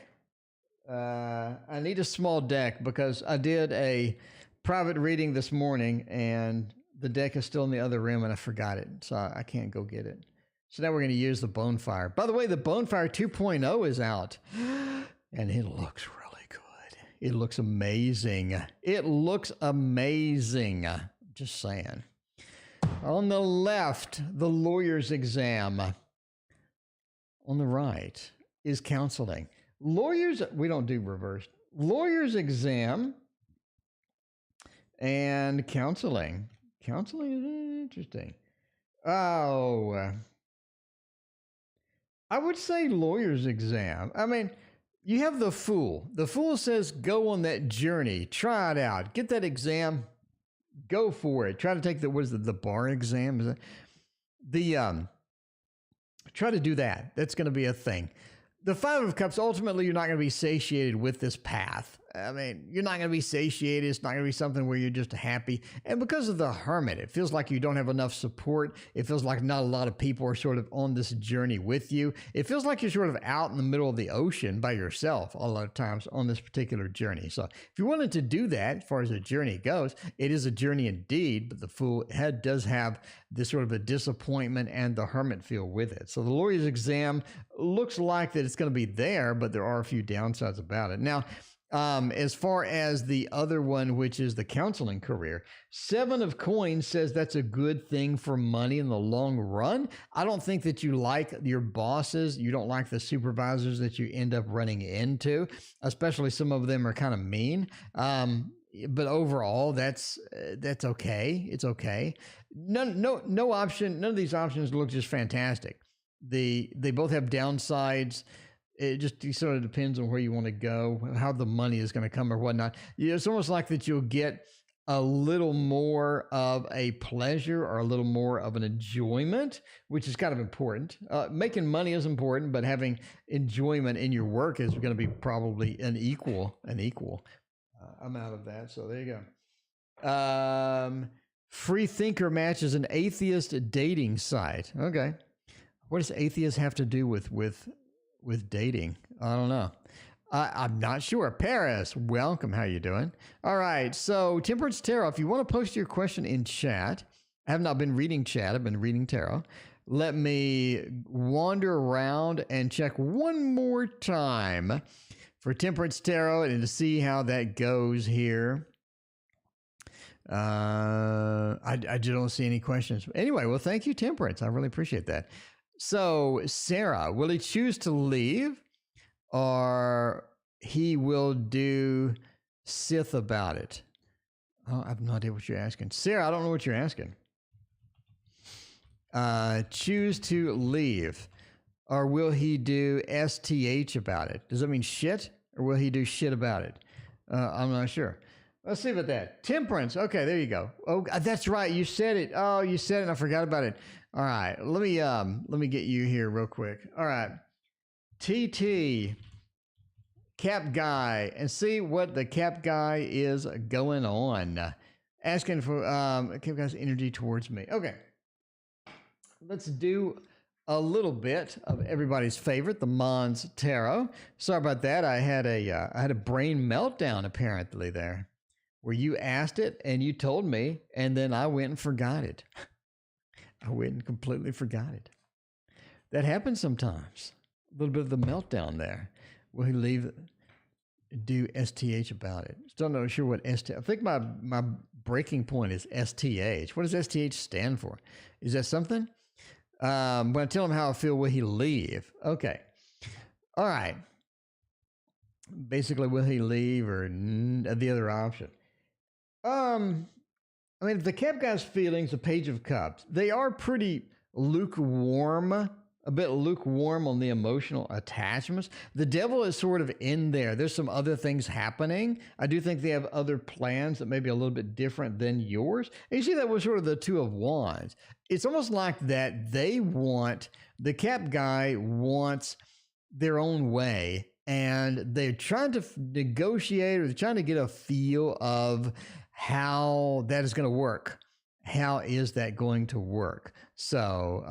[SPEAKER 2] I need a small deck because I did a private reading this morning and the deck is still in the other room and I forgot it. So I can't go get it. So now we're going to use the Bonefire. By the way, the Bonefire 2.0 is out and it looks really good. It looks amazing. It looks amazing. Just saying. On the left, the lawyer's exam. On the right is counseling. Lawyers, we don't do reverse. Lawyer's exam and counseling. Counseling is interesting. Oh, I would say lawyer's exam. I mean, you have the Fool. The Fool says go on that journey. Try it out. Get that exam. Go for it. Try to take the bar exam. Is it? Try to do that. That's going to be a thing. The Five of Cups, ultimately, you're not going to be satiated with this path. I mean, you're not going to be satiated. It's not going to be something where you're just happy. And because of the Hermit, it feels like you don't have enough support. It feels like not a lot of people are sort of on this journey with you. It feels like you're sort of out in the middle of the ocean by yourself a lot of times on this particular journey. So if you wanted to do that, as far as the journey goes, it is a journey indeed, but the Fool does have this sort of a disappointment and the Hermit feel with it. So the lawyer's exam looks like that it's going to be there, but there are a few downsides about it. Now, as far as the other one, which is the counseling career, Seven of Coins says that's a good thing for money in the long run. I don't think that you like your bosses. You don't like the supervisors that you end up running into, especially some of them are kind of mean. But overall, that's okay. It's okay. No option. None of these options look just fantastic. They both have downsides. It just sort of depends on where you want to go, how the money is going to come or whatnot. It's almost like that you'll get a little more of a pleasure or a little more of an enjoyment, which is kind of important. Making money is important, but having enjoyment in your work is going to be probably an equal amount of that. So there you go. Free Thinker Match is an atheist dating site. Okay. What does atheist have to do with dating? I don't know. I'm not sure. Paris, welcome. How you doing? All right. So Temperance Tarot, if you want to post your question in chat, I have not been reading chat. I've been reading tarot. Let me wander around and check one more time for Temperance Tarot and to see how that goes here. I don't see any questions. Anyway, well, thank you, Temperance. I really appreciate that. So, Sarah, will he choose to leave or he will do Sith about it? Oh, I have no idea what you're asking. Sarah, I don't know what you're asking. Choose to leave or will he do STH about it? Does that mean shit or will he do shit about it? I'm not sure. Let's see about that. Temperance. Okay, there you go. Oh, that's right. You said it. Oh, you said it and I forgot about it. All right. Let me get you here real quick. All right. TT Cap Guy and see what the Cap Guy is going on. Asking for Cap Guy's energy towards me. Okay. Let's do a little bit of everybody's favorite, the Mons Tarot. Sorry about that. I had a brain meltdown apparently there, where you asked it and you told me, and then I went and forgot it. I went and completely forgot it. That happens sometimes. A little bit of the meltdown there. Will he do STH about it? Still not sure what STH. I think my breaking point is STH. What does STH stand for? Is that something? When I tell him how I feel, will he leave? Okay. All right. Basically, will he leave or the other option? I mean, the Cap Guy's feelings, the Page of Cups, they are pretty lukewarm, a bit lukewarm on the emotional attachments. The Devil is sort of in there. There's some other things happening. I do think they have other plans that may be a little bit different than yours. And you see that with sort of the Two of Wands. It's almost like that the Cap Guy wants their own way, and they're trying to negotiate or they're trying to get a feel of how that is going to work. How is that going to work? So,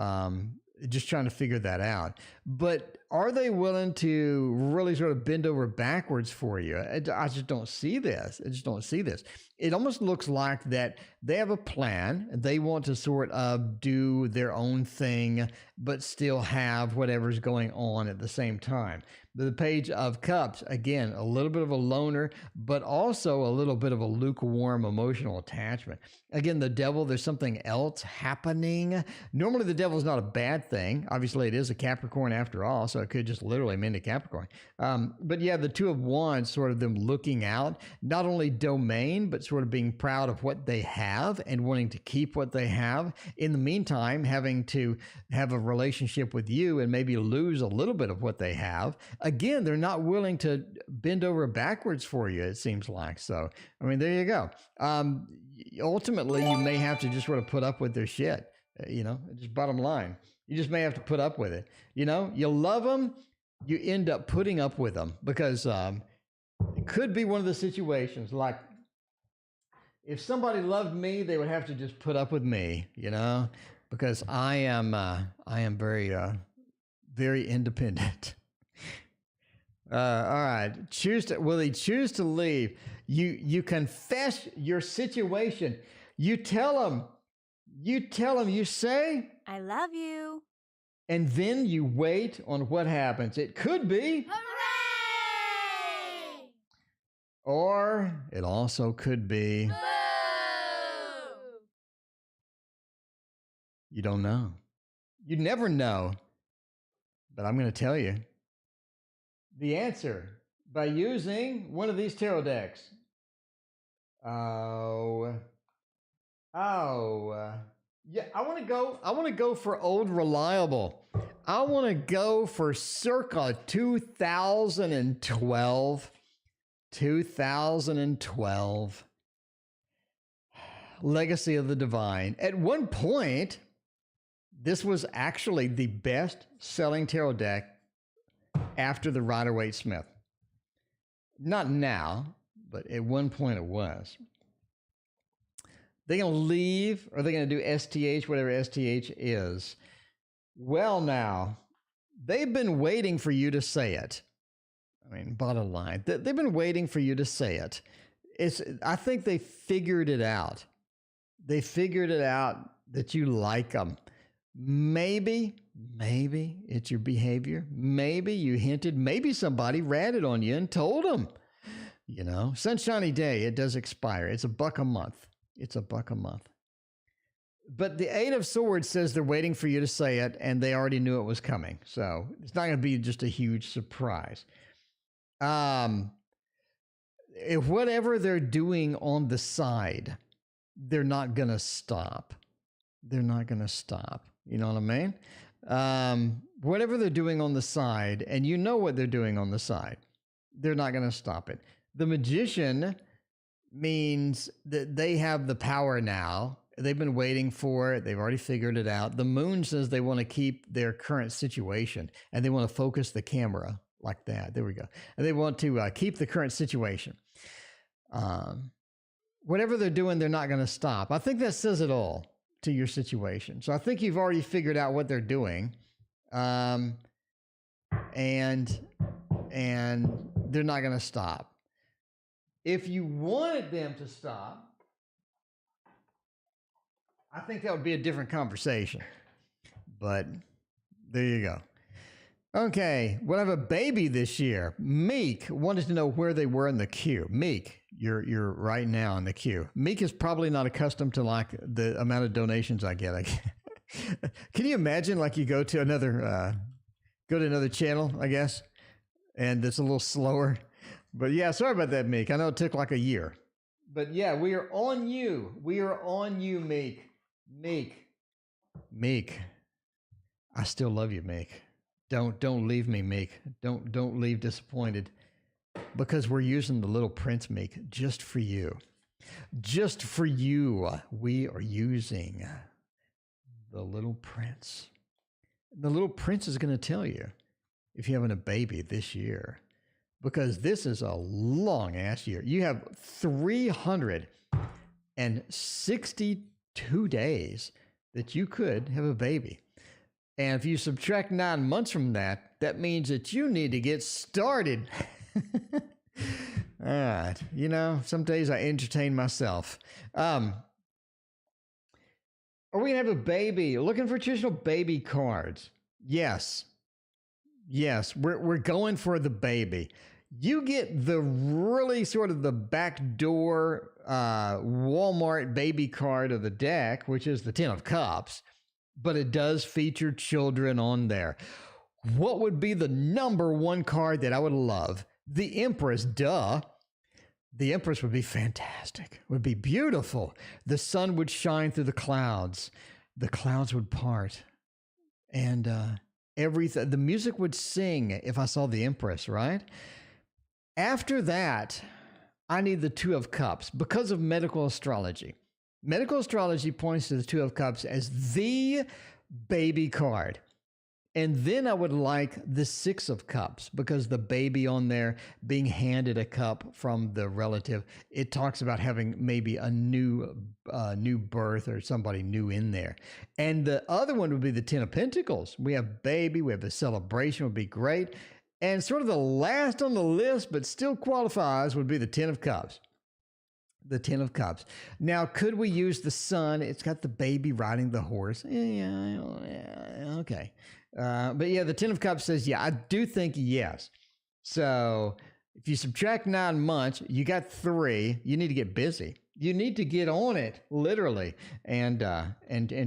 [SPEAKER 2] just trying to figure that out. But are they willing to really sort of bend over backwards for you? I just don't see this. It almost looks like that they have a plan. They want to sort of do their own thing, but still have whatever's going on at the same time. The Page of Cups, again, a little bit of a loner, but also a little bit of a lukewarm emotional attachment. Again, the Devil, there's something else happening. Normally, the Devil is not a bad thing. Obviously, it is a Capricorn after all, so it could just literally mean a Capricorn. But yeah, the Two of Wands, sort of them looking out, not only domain, but sort of being proud of what they have and wanting to keep what they have. In the meantime, having to have a relationship with you and maybe lose a little bit of what they have. Again, they're not willing to bend over backwards for you, it seems like. So, I mean, there you go. Ultimately, you may have to just sort of put up with their shit, just bottom line. You just may have to put up with it. You love them, you end up putting up with them because it could be one of the situations like if somebody loved me, they would have to just put up with me, because I am very, very independent. All right. Will he choose to leave? You confess your situation. You tell him, you say,
[SPEAKER 3] I love you.
[SPEAKER 2] And then you wait on what happens. It could be.
[SPEAKER 1] Hooray!
[SPEAKER 2] Or it also could be.
[SPEAKER 1] Boo!
[SPEAKER 2] You don't know. You never know. But I'm going to tell you the answer by using one of these tarot decks. Yeah, I want to go for old reliable. I want to go for circa 2012. 2012. Legacy of the Divine. At one point, this was actually the best selling tarot deck after the Rider-Waite-Smith. Not now, but at one point it was. They're going to leave, or they're going to do STH, whatever STH is. Well, now, they've been waiting for you to say it. I mean, bottom line, they've been waiting for you to say it. I think they figured it out. They figured it out that you like them. Maybe it's your behavior. Maybe you hinted. Maybe somebody ratted on you and told them. Sunshiny day, it does expire. It's $1 a month. It's $1 a month. But the Eight of Swords says they're waiting for you to say it, and they already knew it was coming. So it's not going to be just a huge surprise. If whatever they're doing on the side, they're not going to stop. They're not going to stop. You know what I mean? Whatever they're doing on the side, and you know what they're doing on the side, they're not going to stop it. The Magician means that they have the power now. They've been waiting for it. They've already figured it out. The Moon says they want to keep their current situation, and they want to focus the camera like that. There we go. And they want to keep the current situation. Whatever they're doing, they're not going to stop. I think that says it all to your situation. So I think you've already figured out what they're doing. And they're not going to stop. If you wanted them to stop, I think that would be a different conversation. But there you go. Okay, we'll have a baby this year. Meek wanted to know where they were in the queue. Meek, you're right now in the queue. Meek is probably not accustomed to like the amount of donations I get. Can you imagine like you go to another channel, I guess, and it's a little slower. But yeah, sorry about that, Meek. I know it took like a year. But yeah, we are on you. We are on you, Meek. Meek. I still love you, Meek. Don't leave me, Meek. Don't leave disappointed, because we're using the Little Prince, Meek, just for you. Just for you, we are using the Little Prince. The Little Prince is going to tell you if you're having a baby this year, because this is a long ass year. You have 362 days that you could have a baby. And if you subtract 9 months from that, that means that you need to get started. All right. You know, some days I entertain myself. Are we going to have a baby? Looking for traditional baby cards? Yes. Yes, we're going for the baby. You get the really sort of the backdoor Walmart baby card of the deck, which is the Ten of Cups. But it does feature children on there. What would be the number one card that I would love? The Empress, duh. The Empress would be fantastic. Would be beautiful. The sun would shine through the clouds. The clouds would part. And everything, the music would sing if I saw the Empress, right? After that, I need the Two of Cups because of medical astrology. Medical astrology points to the Two of Cups as the baby card. And then I would like the Six of Cups because the baby on there being handed a cup from the relative, it talks about having maybe a new birth or somebody new in there. And the other one would be the Ten of Pentacles. We have baby, we have a celebration, would be great. And sort of the last on the list, but still qualifies, would be the Ten of Cups. The Ten of Cups. Now, could we use the sun? It's got the baby riding the horse. Yeah, okay. But yeah, the Ten of Cups says, yeah, I do think yes. So if you subtract 9 months, you got 3. You need to get busy. You need to get on it, literally, and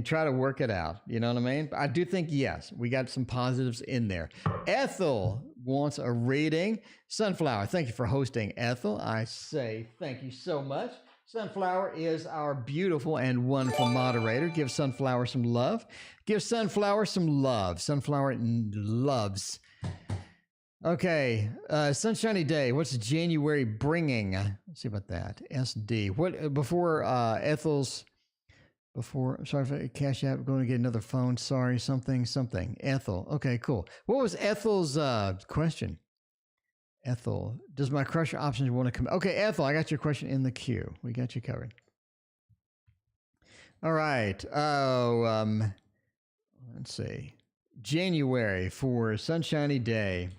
[SPEAKER 2] try to work it out. You know what I mean? I do think yes, we got some positives in there. Ethel wants a reading. Sunflower, thank you for hosting, Ethel. I say thank you so much. Sunflower is our beautiful and wonderful moderator. Give Sunflower some love. Give Sunflower some love. Sunflower loves. Okay, sunshiny day. What's January bringing? Let's see about that. SD. What before Ethel's? Before, sorry for Cash App. Going to get another phone. Sorry, something. Ethel. Okay, cool. What was Ethel's question? Ethel, does my crush options want to come? Okay, Ethel, I got your question in the queue. We got you covered. All right. Let's see. January for sunshiny day.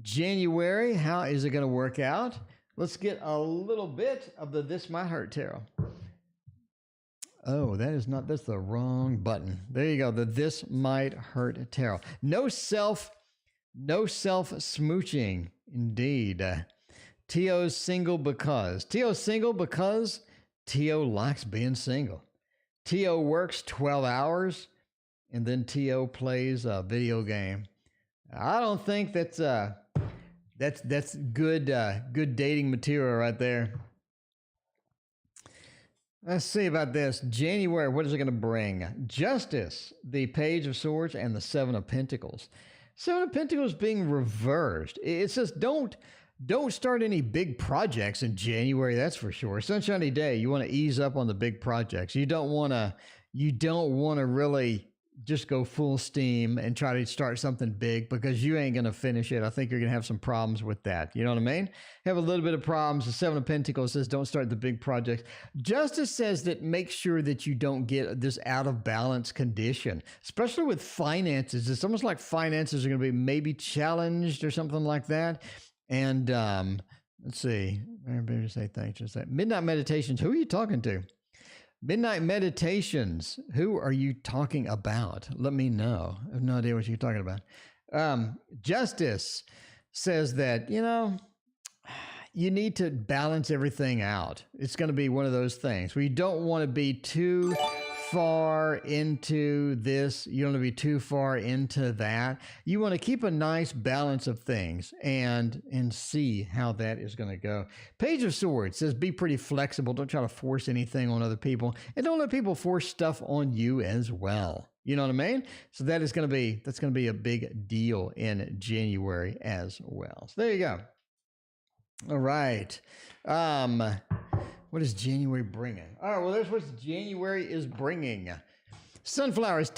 [SPEAKER 2] January, how is it going to work out? Let's get a little bit of the This Might Hurt Tarot. Oh, that's the wrong button. There you go. The This Might Hurt Tarot. No self smooching. Indeed. T.O.'s single because. T.O.'s single because T.O. likes being single. T.O. works 12 hours, and then T.O. plays a video game. I don't think that's good good dating material right there. Let's see about this. January, what is it going to bring? Justice, the Page of Swords, and the Seven of Pentacles. Seven of Pentacles being reversed. It says don't start any big projects in January, that's for sure. Sunshiny day, you want to ease up on the big projects. You don't want to really just go full steam and try to start something big, because you ain't going to finish it. I think you're going to have some problems with that. You know what I mean? Have a little bit of problems. The Seven of Pentacles says don't start the big projects. Justice says that make sure that you don't get this out of balance condition, especially with finances. It's almost like finances are going to be maybe challenged or something like that. And let's see. Everybody say thanks. Just that. Midnight Meditations. Who are you talking to? Midnight Meditations. Who are you talking about? Let me know. I have no idea what you're talking about. Justice says that, you need to balance everything out. It's going to be one of those things where you don't want to be too far into this. You don't want to be too far into that. You want to keep a nice balance of things and see how that is going to go. Page of Swords says be pretty flexible. Don't try to force anything on other people, and don't let people force stuff on you as well. You know what I mean? So that's going to be a big deal in January as well. So there you go. All right. What is January bringing? All right, well, there's what January is bringing. Sunflowers,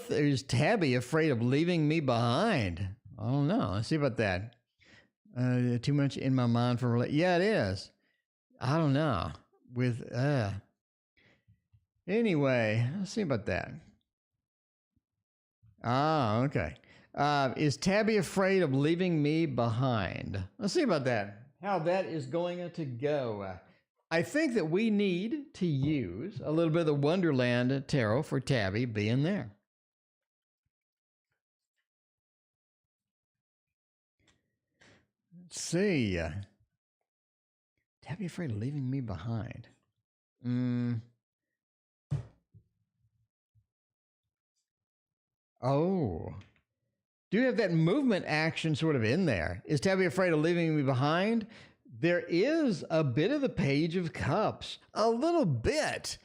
[SPEAKER 2] is Tabby afraid of leaving me behind? I don't know. Let's see about that. Too much in my mind for... Yeah, it is. I don't know. Anyway, let's see about that. Okay. Is Tabby afraid of leaving me behind? Let's see about that. How that is going to go. I think that we need to use a little bit of the Wonderland Tarot for Tabby being there. Let's see. Tabby afraid of leaving me behind. Oh. Do you have that movement action sort of in there? Is Tabby afraid of leaving me behind? There is a bit of the Page of Cups. A little bit.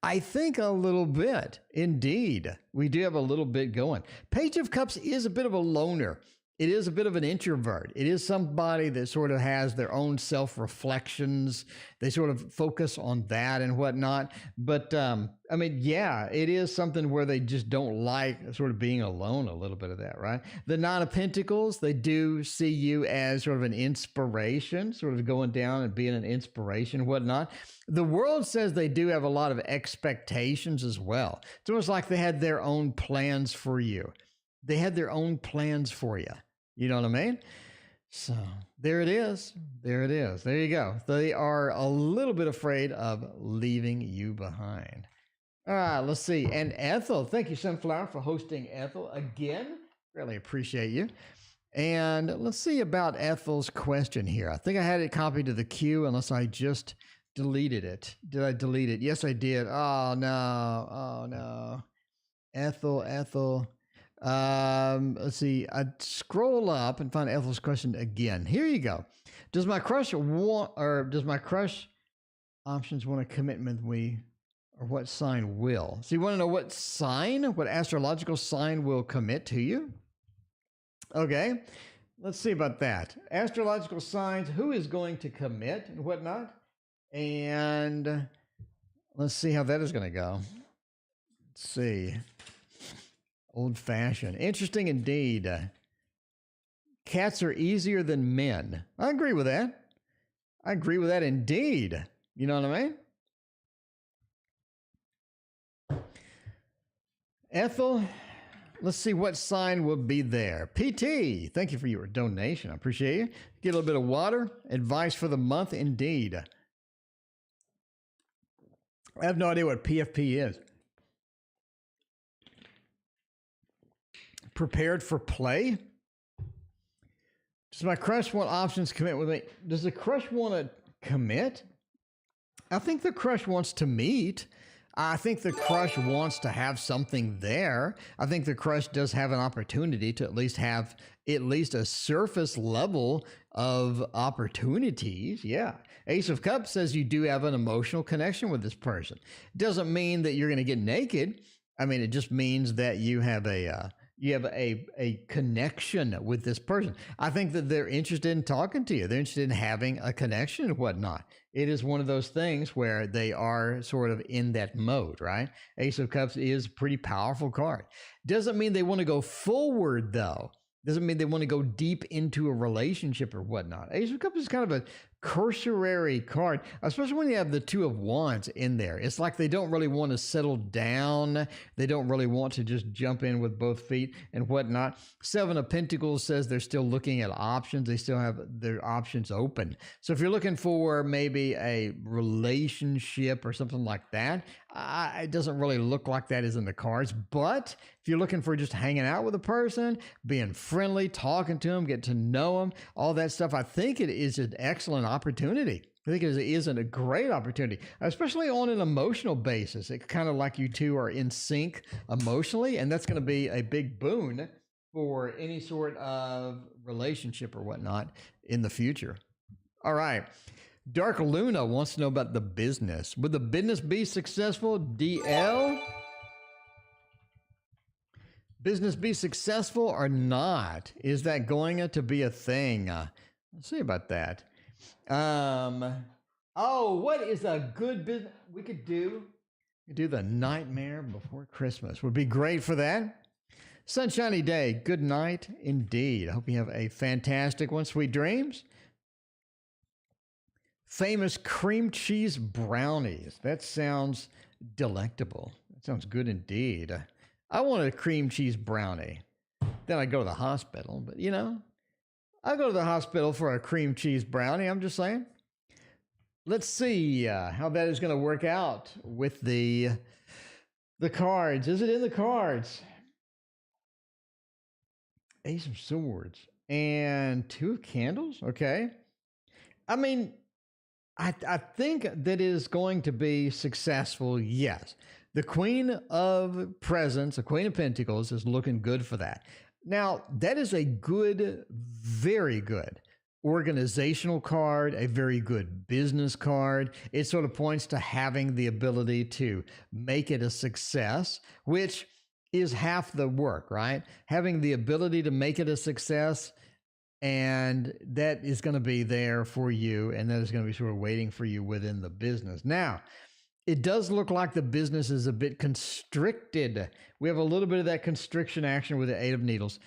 [SPEAKER 2] I think a little bit. Indeed. We do have a little bit going. Page of Cups is a bit of a loner. It is a bit of an introvert. It is somebody that sort of has their own self-reflections. They sort of focus on that and whatnot. But, yeah, it is something where they just don't like sort of being alone, a little bit of that, right? The Nine of Pentacles, they do see you as sort of an inspiration, sort of going down and being an inspiration and whatnot. The World says they do have a lot of expectations as well. It's almost like they had their own plans for you. They had their own plans for you. You know what I mean? So there it is. There it is. There you go. They are a little bit afraid of leaving you behind. All right, let's see. And Ethel, thank you, Sunflower, for hosting Ethel again. Really appreciate you. And let's see about Ethel's question here. I think I had it copied to the queue unless I just deleted it. Did I delete it? Yes, I did. Oh, no. Oh, no. Ethel. Let's see. I scroll up and find Ethel's question again. Here you go. Does my crush options want a commitment with me, or what sign will? So you want to know what astrological sign will commit to you? Okay. Let's see about that. Astrological signs, who is going to commit and whatnot. And let's see how that is going to go. Let's see. Old-fashioned. Interesting indeed. Cats are easier than men. I agree with that. I agree with that indeed. You know what I mean? Ethel, let's see what sign will be there. PT, thank you for your donation. I appreciate you. Get a little bit of water. Advice for the month indeed. I have no idea what PFP is. Prepared for play? Does my crush want options commit with me? Does the crush want to commit? I think the crush wants to meet. I think the crush wants to have something there. I think the crush does have an opportunity to at least have at least a surface level of opportunities. Yeah. Ace of Cups says you do have an emotional connection with this person. Doesn't mean that you're going to get naked. I mean, it just means that you have a connection with this person. I think that they're interested in talking to you. They're interested in having a connection and whatnot. It is one of those things where they are sort of in that mode, right? Ace of Cups is a pretty powerful card. Doesn't mean they want to go forward, though. Doesn't mean they want to go deep into a relationship or whatnot. Ace of Cups is kind of a cursory card, especially when you have the Two of Wands in there. It's like they don't really want to settle down. They don't really want to just jump in with both feet and whatnot. Seven of Pentacles says they're still looking at options. They still have their options open. So if you're looking for maybe a relationship or something like that, it doesn't really look like that is in the cards. But if you're looking for just hanging out with a person, being friendly, talking to them, getting to know them, all that stuff, I think it is an excellent opportunity. I think it is a great opportunity, especially on an emotional basis. It's kind of like you two are in sync emotionally, and that's going to be a big boon for any sort of relationship or whatnot in the future. All right. Dark Luna wants to know about the business. Would the business be successful, DL? Business be successful or not? Is that going to be a thing? Let's see about that. Oh, what is a good business we could do? We could do the Nightmare Before Christmas. Would be great for that. Sunshiny day. Good night indeed. I hope you have a fantastic one. Sweet dreams. Famous cream cheese brownies. That sounds delectable. That sounds good indeed. I want a cream cheese brownie. Then I go to the hospital, but you know, I go to the hospital for a cream cheese brownie. I'm just saying. Let's see how that is going to work out with the cards. Is it in the cards? Ace of Swords and Two of Candles. Okay. I mean, I think that it is going to be successful, yes. The Queen of Presents, the Queen of Pentacles, is looking good for that. Now, that is a good, very good organizational card, a very good business card. It sort of points to having the ability to make it a success, which is half the work, right? Having the ability to make it a success, and that is going to be there for you, and that is going to be sort of waiting for you within the business. Now, it does look like the business is a bit constricted. We have a little bit of that constriction action with the Eight of Needles.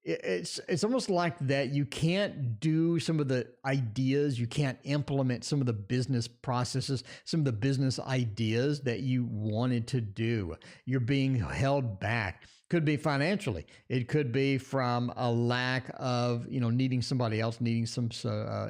[SPEAKER 2] It's almost like that you can't do some of the ideas, you can't implement some of the business processes, some of the business ideas that you wanted to do. You're being held back. Could be financially. It could be from a lack of, needing somebody else, needing some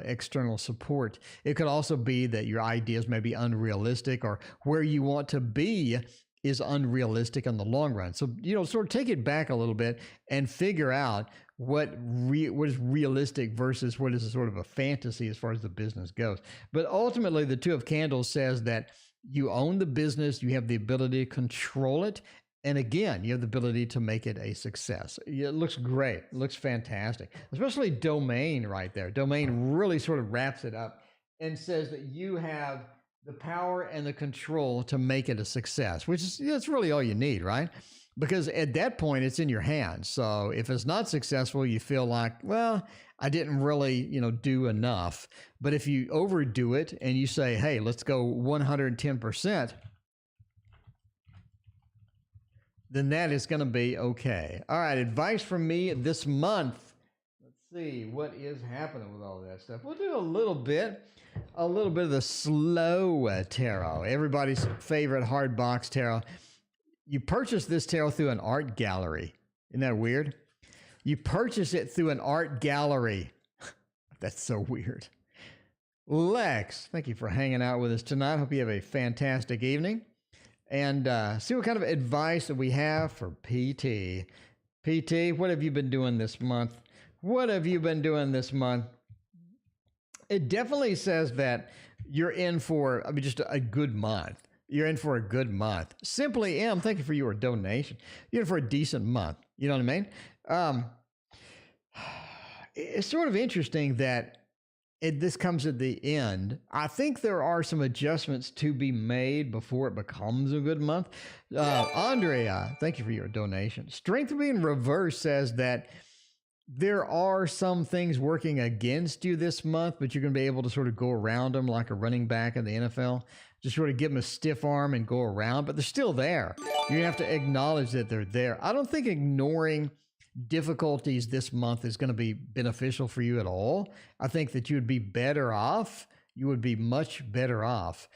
[SPEAKER 2] external support. It could also be that your ideas may be unrealistic, or where you want to be is unrealistic in the long run. So, sort of take it back a little bit and figure out what is realistic versus what is a sort of a fantasy as far as the business goes. But ultimately, the Two of Candles says that you own the business, you have the ability to control it, and again, you have the ability to make it a success. It looks great. It looks fantastic, especially Domain right there. Domain really sort of wraps it up and says that you have the power and the control to make it a success, which is, that's really all you need, right? Because at that point, it's in your hands. So if it's not successful, you feel like, well, I didn't really, do enough. But if you overdo it and you say, hey, let's go 110%, then that is going to be okay. All right, advice from me this month. Let's see what is happening with all that stuff. We'll do a little bit of the slow tarot, everybody's favorite hard box tarot. You purchase this tarot through an art gallery. Isn't that weird? You purchase it through an art gallery. That's so weird. Lex, thank you for hanging out with us tonight. Hope you have a fantastic evening. And see what kind of advice that we have for PT. PT, what have you been doing this month? What have you been doing this month? It definitely says that you're in for, just a good month. You're in for a good month. Simply M, thank you for your donation. You're in for a decent month. You know what I mean? It's sort of interesting that this comes at the end. I think there are some adjustments to be made before it becomes a good month. Andrea, thank you for your donation. Strength being reversed says that there are some things working against you this month, but you're going to be able to sort of go around them like a running back in the NFL. Just sort of give them a stiff arm and go around, but they're still there. You're going to have to acknowledge that they're there. I don't think ignoring difficulties this month is going to be beneficial for you at all. I think that you would be better off. You would be much better off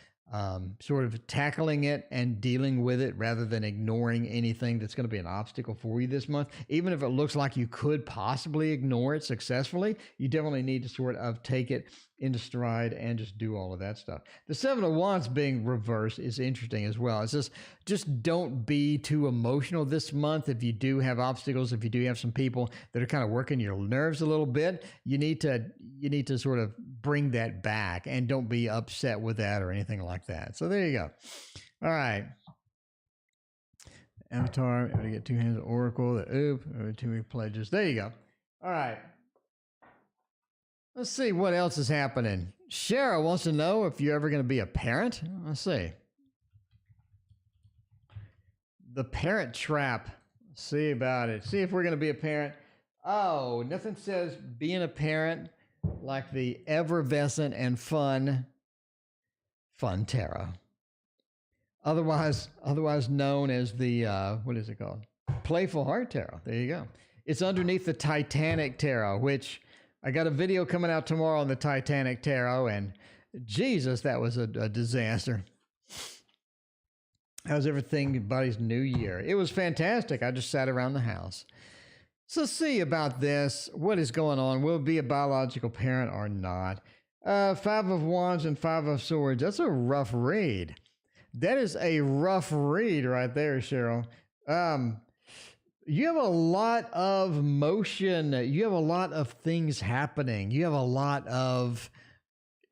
[SPEAKER 2] sort of tackling it and dealing with it rather than ignoring anything that's going to be an obstacle for you this month. Even if it looks like you could possibly ignore it successfully, you definitely need to sort of take it into stride and just do all of that stuff. The Seven of Wands being reversed is interesting as well. It's just don't be too emotional this month. If you do have obstacles, if you do have some people that are kind of working your nerves a little bit, you need to sort of bring that back and don't be upset with that or anything like that. So there you go. All right. Avatar, to get two hands of Oracle, the Oop, two pledges. There you go. All right. Let's see what else is happening. Cheryl wants to know if you're ever going to be a parent. Let's see. The Parent Trap. Let's see about it. See if we're going to be a parent. Oh, nothing says being a parent like the effervescent and fun tarot. Otherwise known as the, what is it called? Playful Heart Tarot. There you go. It's underneath the Titanic Tarot, which I got a video coming out tomorrow on the Titanic Tarot, and Jesus, that was a disaster. How's everybody's new year? It was fantastic. I just sat around the house. So see about this. What is going on? Will it be a biological parent or not? Five of Wands and Five of Swords. That's a rough read. That is a rough read right there, Cheryl. You have a lot of motion. You have a lot of things happening. You have a lot of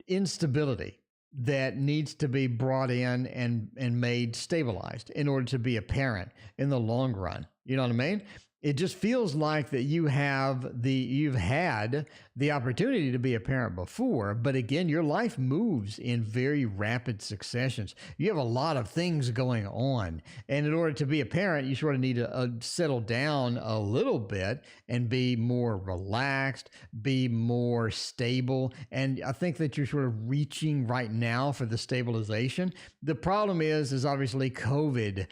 [SPEAKER 2] instability that needs to be brought in and made stabilized in order to be a parent in the long run. You know what I mean? It just feels like that you've had the opportunity to be a parent before, but again, your life moves in very rapid successions. You have a lot of things going on, and in order to be a parent, you sort of need to settle down a little bit and be more relaxed, be more stable. And I think that you're sort of reaching right now for the stabilization. The problem is obviously COVID.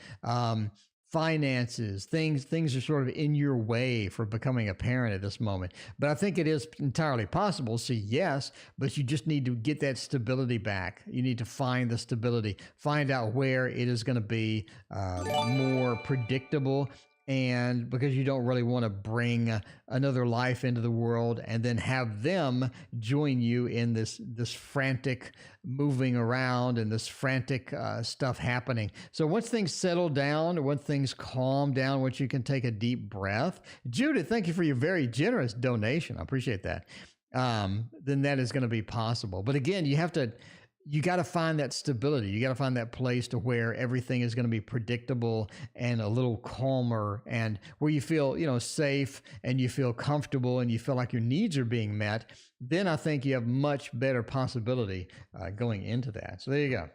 [SPEAKER 2] Finances, things are sort of in your way for becoming a parent at this moment. But I think it is entirely possible. So yes, but you just need to get that stability back. You need to find the stability, find out where it is going to be more predictable. And because you don't really want to bring another life into the world and then have them join you in this frantic moving around and this frantic stuff happening. So once things settle down, once things calm down, once you can take a deep breath. Judith, thank you for your very generous donation. I appreciate that. Then that is going to be possible. But again, you got to find that stability. You got to find that place to where everything is going to be predictable and a little calmer, and where you feel, safe and you feel comfortable and you feel like your needs are being met. Then I think you have much better possibility going into that. So there you go.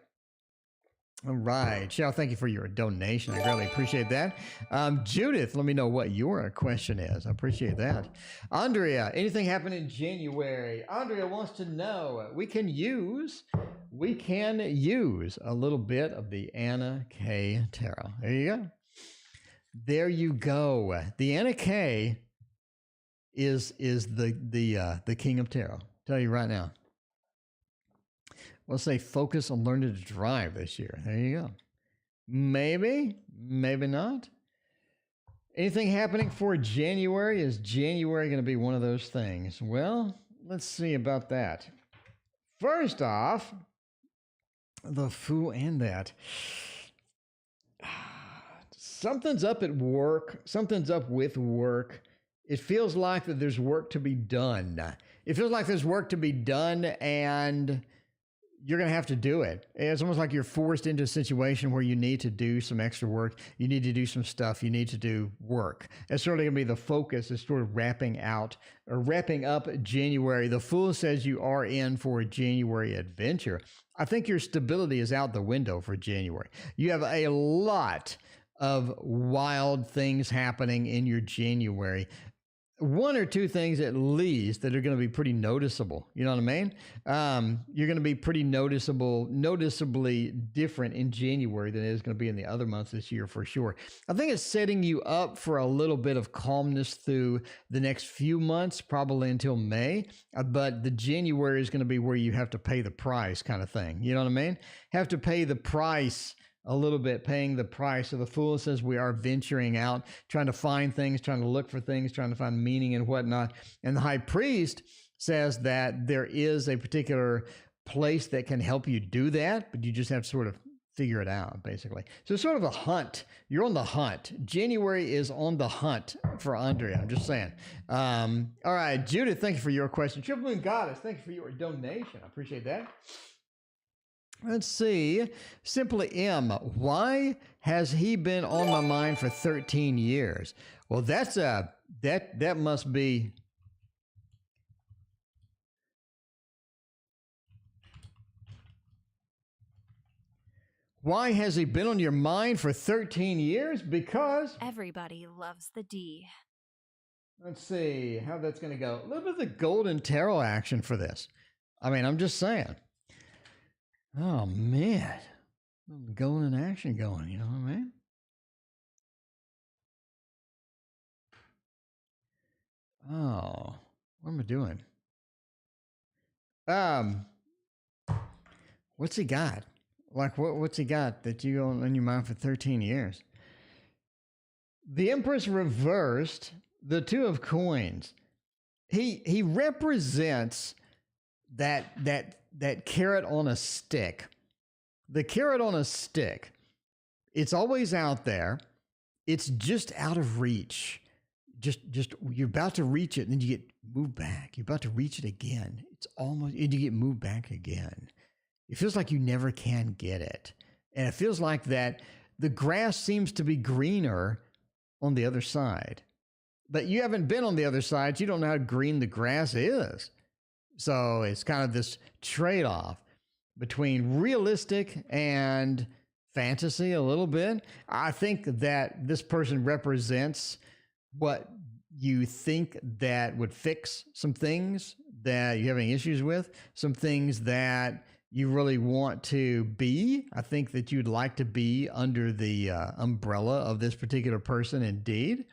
[SPEAKER 2] All right. Cheryl, thank you for your donation. I greatly appreciate that. Judith, let me know what your question is. I appreciate that. Andrea, anything happened in January? Andrea wants to know, we can use a little bit of the Anna K Tarot. There you go. There you go. The Anna K is the king of tarot. I'll tell you right now. Let's say focus on learning to drive this year. There you go. Maybe not. Anything happening for January? Is January going to be one of those things? Well, let's see about that. First off, the Fool and that. Something's up at work. Something's up with work. It feels like that there's work to be done. It feels like there's work to be done, and you're going to have to do it. It's almost like you're forced into a situation where you need to do some extra work. You need to do some stuff. You need to do work. It's sort of going to be the focus is sort of wrapping up January. The Fool says you are in for a January adventure. I think your stability is out the window for January. You have a lot of wild things happening in your January. One or two things at least that are going to be pretty noticeable. You know what I mean? You're going to be pretty noticeably different in January than it is going to be in the other months this year for sure. I think it's setting you up for a little bit of calmness through the next few months, probably until May. But the January is going to be where you have to pay the price kind of thing. You know what I mean? Have to pay the price a little bit, paying the price. So the Fool says we are venturing out, trying to find things, trying to look for things, trying to find meaning and whatnot. And the High Priest says that there is a particular place that can help you do that, but you just have to sort of figure it out, basically. So it's sort of a hunt. You're on the hunt. January is on the hunt for Andrea. I'm just saying. All right, Judith, thank you for your question. Triple Moon Goddess, thank you for your donation. I appreciate that. Let's see. Simply M. Why has he been on my mind for 13 years? Well, that must be. Why has he been on your mind for 13 years? Because
[SPEAKER 3] Everybody loves the D.
[SPEAKER 2] Let's see how that's going to go. A little bit of the golden tarot action for this. I mean, I'm just saying. Oh, man. Golden action going, you know what I mean? Oh, what am I doing? What's he got? Like, what's he got that you go on your mind for 13 years? The Empress reversed, the Two of Coins. He represents that carrot on a stick. The carrot on a stick. It's always out there. It's just out of reach. Just you're about to reach it, and then you get moved back. You're about to reach it again. It's almost, and you get moved back again. It feels like you never can get it. And it feels like that the grass seems to be greener on the other side. But you haven't been on the other side. So you don't know how green the grass is. So it's kind of this trade-off between realistic and fantasy a little bit. I think that this person represents what you think that would fix some things that you're having issues with, some things that you really want to be. I think that you'd like to be under the umbrella of this particular person indeed.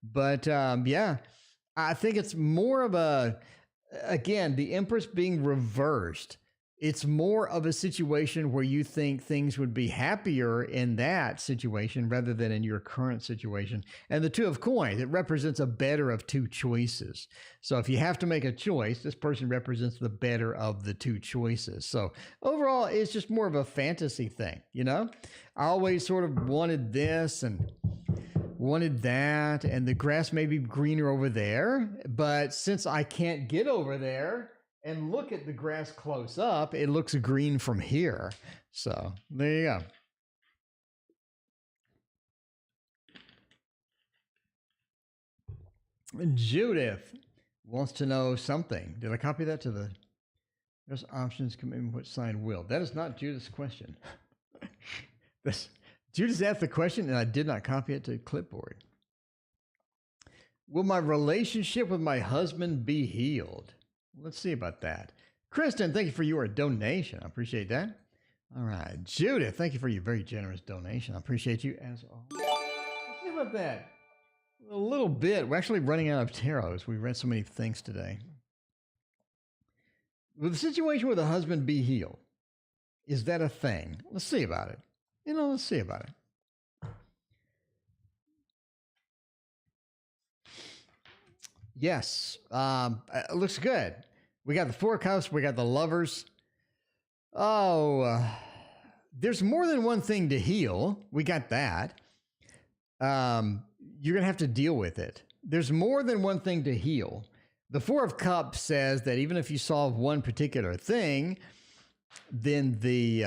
[SPEAKER 2] But yeah, I think it's more of a, again, the Empress being reversed. It's more of a situation where you think things would be happier in that situation rather than in your current situation. And the Two of Coins, it represents a better of two choices. So if you have to make a choice, this person represents the better of the two choices. So overall, it's just more of a fantasy thing, you know? I always sort of wanted this and wanted that, and the grass may be greener over there, but since I can't get over there and look at the grass close up, it looks green from here. So there you go. Judith wants to know something. Did I copy that to the, there's options, commitment, which sign will? That is not Judith's question. Judith asked the question and I did not copy it to clipboard. Will my relationship with my husband be healed? Let's see about that. Kristen, thank you for your donation. I appreciate that. All right. Judith, thank you for your very generous donation. I appreciate you as always. Let's see about that. A little bit. We're actually running out of tarots. We read so many things today. Will the situation with the husband be healed? Is that a thing? Let's see about it. Let's see about it. Yes. It looks good. We got the Four of Cups. We got the Lovers. Oh, there's more than one thing to heal. We got that. You're going to have to deal with it. There's more than one thing to heal. The Four of Cups says that even if you solve one particular thing, then the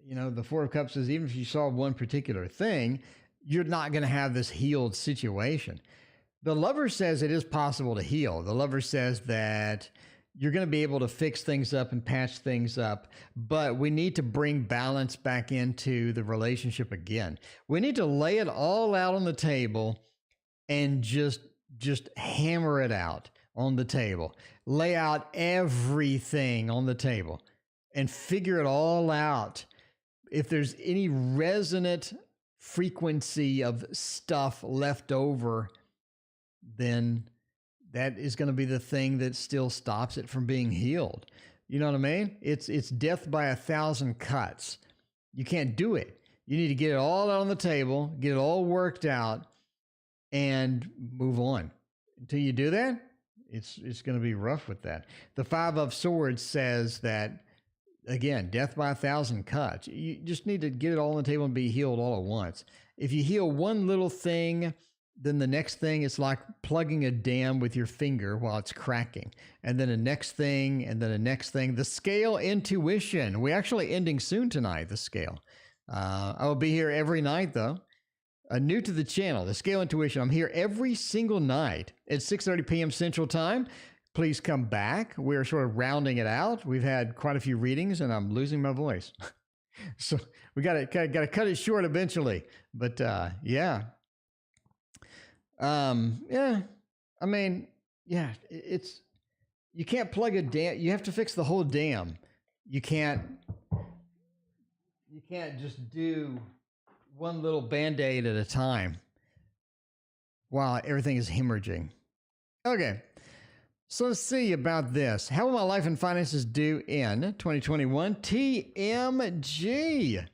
[SPEAKER 2] the Four of Cups says even if you solve one particular thing, you're not going to have this healed situation. The Lover says it is possible to heal. The Lover says that you're going to be able to fix things up and patch things up, but we need to bring balance back into the relationship again. We need to lay it all out on the table and just hammer it out on the table. Lay out everything on the table and figure it all out. If there's any resonant frequency of stuff left over, then that is going to be the thing that still stops it from being healed. You know what I mean? It's death by 1,000 cuts. You can't do it. You need to get it all out on the table, get it all worked out, and move on. Until you do that, it's going to be rough with that. The Five of Swords says that, again, death by 1,000 cuts. You just need to get it all on the table and be healed all at once. If you heal one little thing, then the next thing is like plugging a dam with your finger while it's cracking. And then the next thing, and then the next thing. The scale intuition. We're actually ending soon tonight, the scale. I will be here every night, though. New to the channel, the scale intuition. I'm here every single night at 6:30 p.m. Central Time. Please come back. We're sort of rounding it out. We've had quite a few readings, and I'm losing my voice. So we got to cut it short eventually. But yeah. Yeah, I mean, yeah, it's, you can't plug a dam. You have to fix the whole dam. You can't just do one little Band-Aid at a time while everything is hemorrhaging. Okay. So let's see about this. How will my life and finances do in 2021? TMG.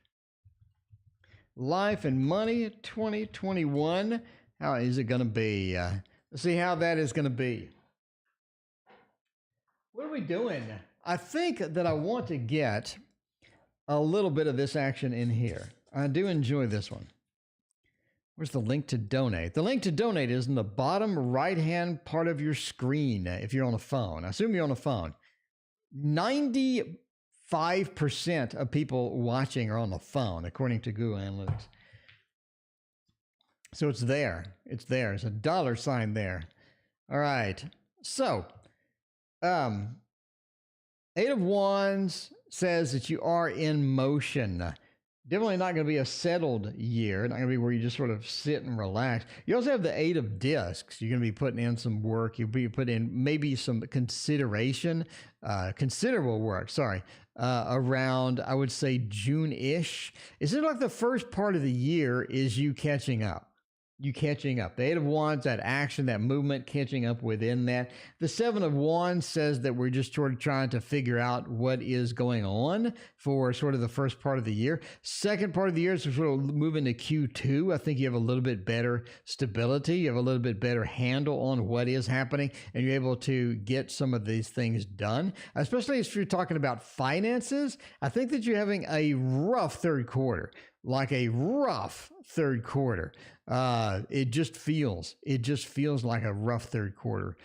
[SPEAKER 2] Life and money 2021. How is it going to be? Let's see how that is going to be. What are we doing? I think that I want to get a little bit of this action in here. I do enjoy this one. Where's the link to donate? The link to donate is in the bottom right-hand part of your screen if you're on a phone. I assume you're on a phone. 95% of people watching are on the phone, according to Google Analytics. So it's there. It's there. There's a $sign there. All right. So, Eight of Wands says that you are in motion. Definitely not going to be a settled year. Not going to be where you just sort of sit and relax. You also have the Eight of Discs. You're going to be putting in some work. You'll be putting in maybe some considerable work, around, I would say, June-ish. Is it like the first part of the year is you catching up? You catching up. The Eight of Wands, that action, that movement, catching up within that. The Seven of Wands says that we're just sort of trying to figure out what is going on for sort of the first part of the year. Second part of the year is sort of moving to Q2. I think you have a little bit better stability. You have a little bit better handle on what is happening, and you're able to get some of these things done, especially if you're talking about finances. I think that you're having a rough third quarter. Like a rough third quarter. It just feels like a rough third quarter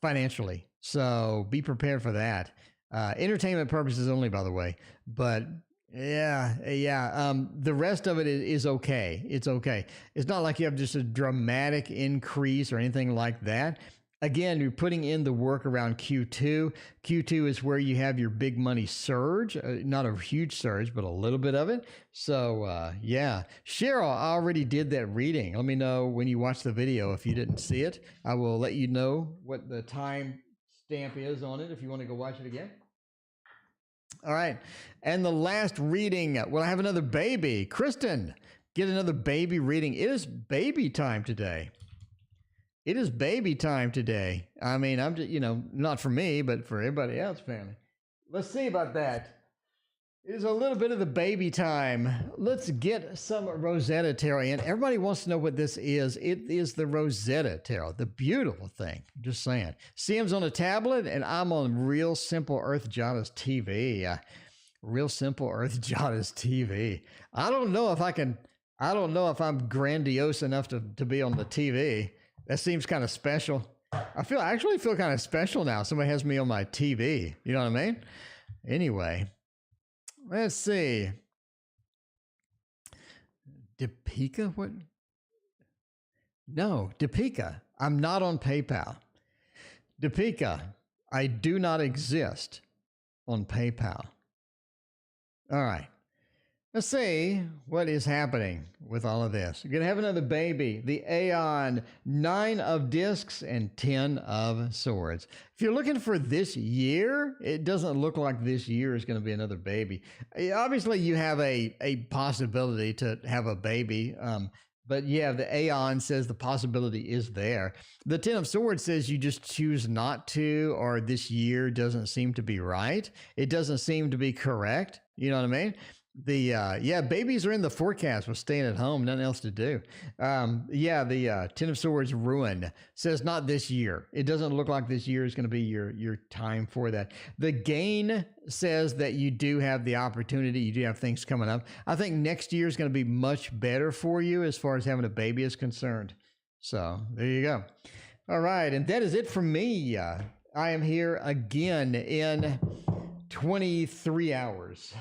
[SPEAKER 2] financially. So be prepared for that. Entertainment purposes only, by the way. But yeah. The rest of it is okay. It's okay. It's not like you have just a dramatic increase or anything like that. Again, you're putting in the work around Q2. Q2 is where you have your big money surge. Not a huge surge, but a little bit of it. So, yeah. Cheryl, I already did that reading. Let me know when you watch the video if you didn't see it. I will let you know what the time stamp is on it if you want to go watch it again. All right. And the last reading, we'll have another baby. Kristen, get another baby reading. It is baby time today. It is baby time today. I mean, I'm just, not for me, but for everybody else, family. Let's see about that. It is a little bit of the baby time. Let's get some Rosetta Tarot in. Everybody wants to know what this is. It is the Rosetta Tarot, the beautiful thing. Just saying. CM's on a tablet, and I'm on Real Simple Earth Jhanas TV. Real Simple Earth Jhanas TV. I don't know if I'm grandiose enough to be on the TV. That seems kind of special. I actually feel kind of special now. Somebody has me on my TV. You know what I mean? Anyway, let's see. Depika? What? No, Depika. I'm not on PayPal. Depika, I do not exist on PayPal. All right. Let's see what is happening with all of this. You're going to have another baby. The Aeon, 9 of discs and 10 of swords. If you're looking for this year, it doesn't look like this year is going to be another baby. Obviously, you have a possibility to have a baby. But yeah, the Aeon says the possibility is there. The 10 of swords says you just choose not to, or this year doesn't seem to be right. It doesn't seem to be correct. You know what I mean? The babies are in the forecast with staying at home, nothing else to do. The 10 of swords ruin says not this year. It doesn't look like this year is going to be your time for that. The gain says that you do have the opportunity, you do have things coming up. I think next year is going to be much better for you as far as having a baby is concerned. So there you go. All right, and that is it from me. I am here again in 23 hours.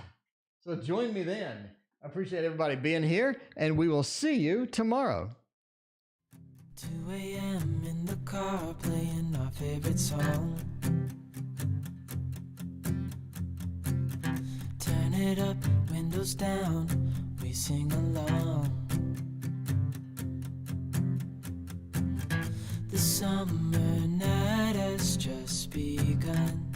[SPEAKER 2] So join me then. I appreciate everybody being here, and we will see you tomorrow.
[SPEAKER 1] 2 a.m. in the car playing our favorite song. Turn it up, windows down, we sing along. The summer night has just begun.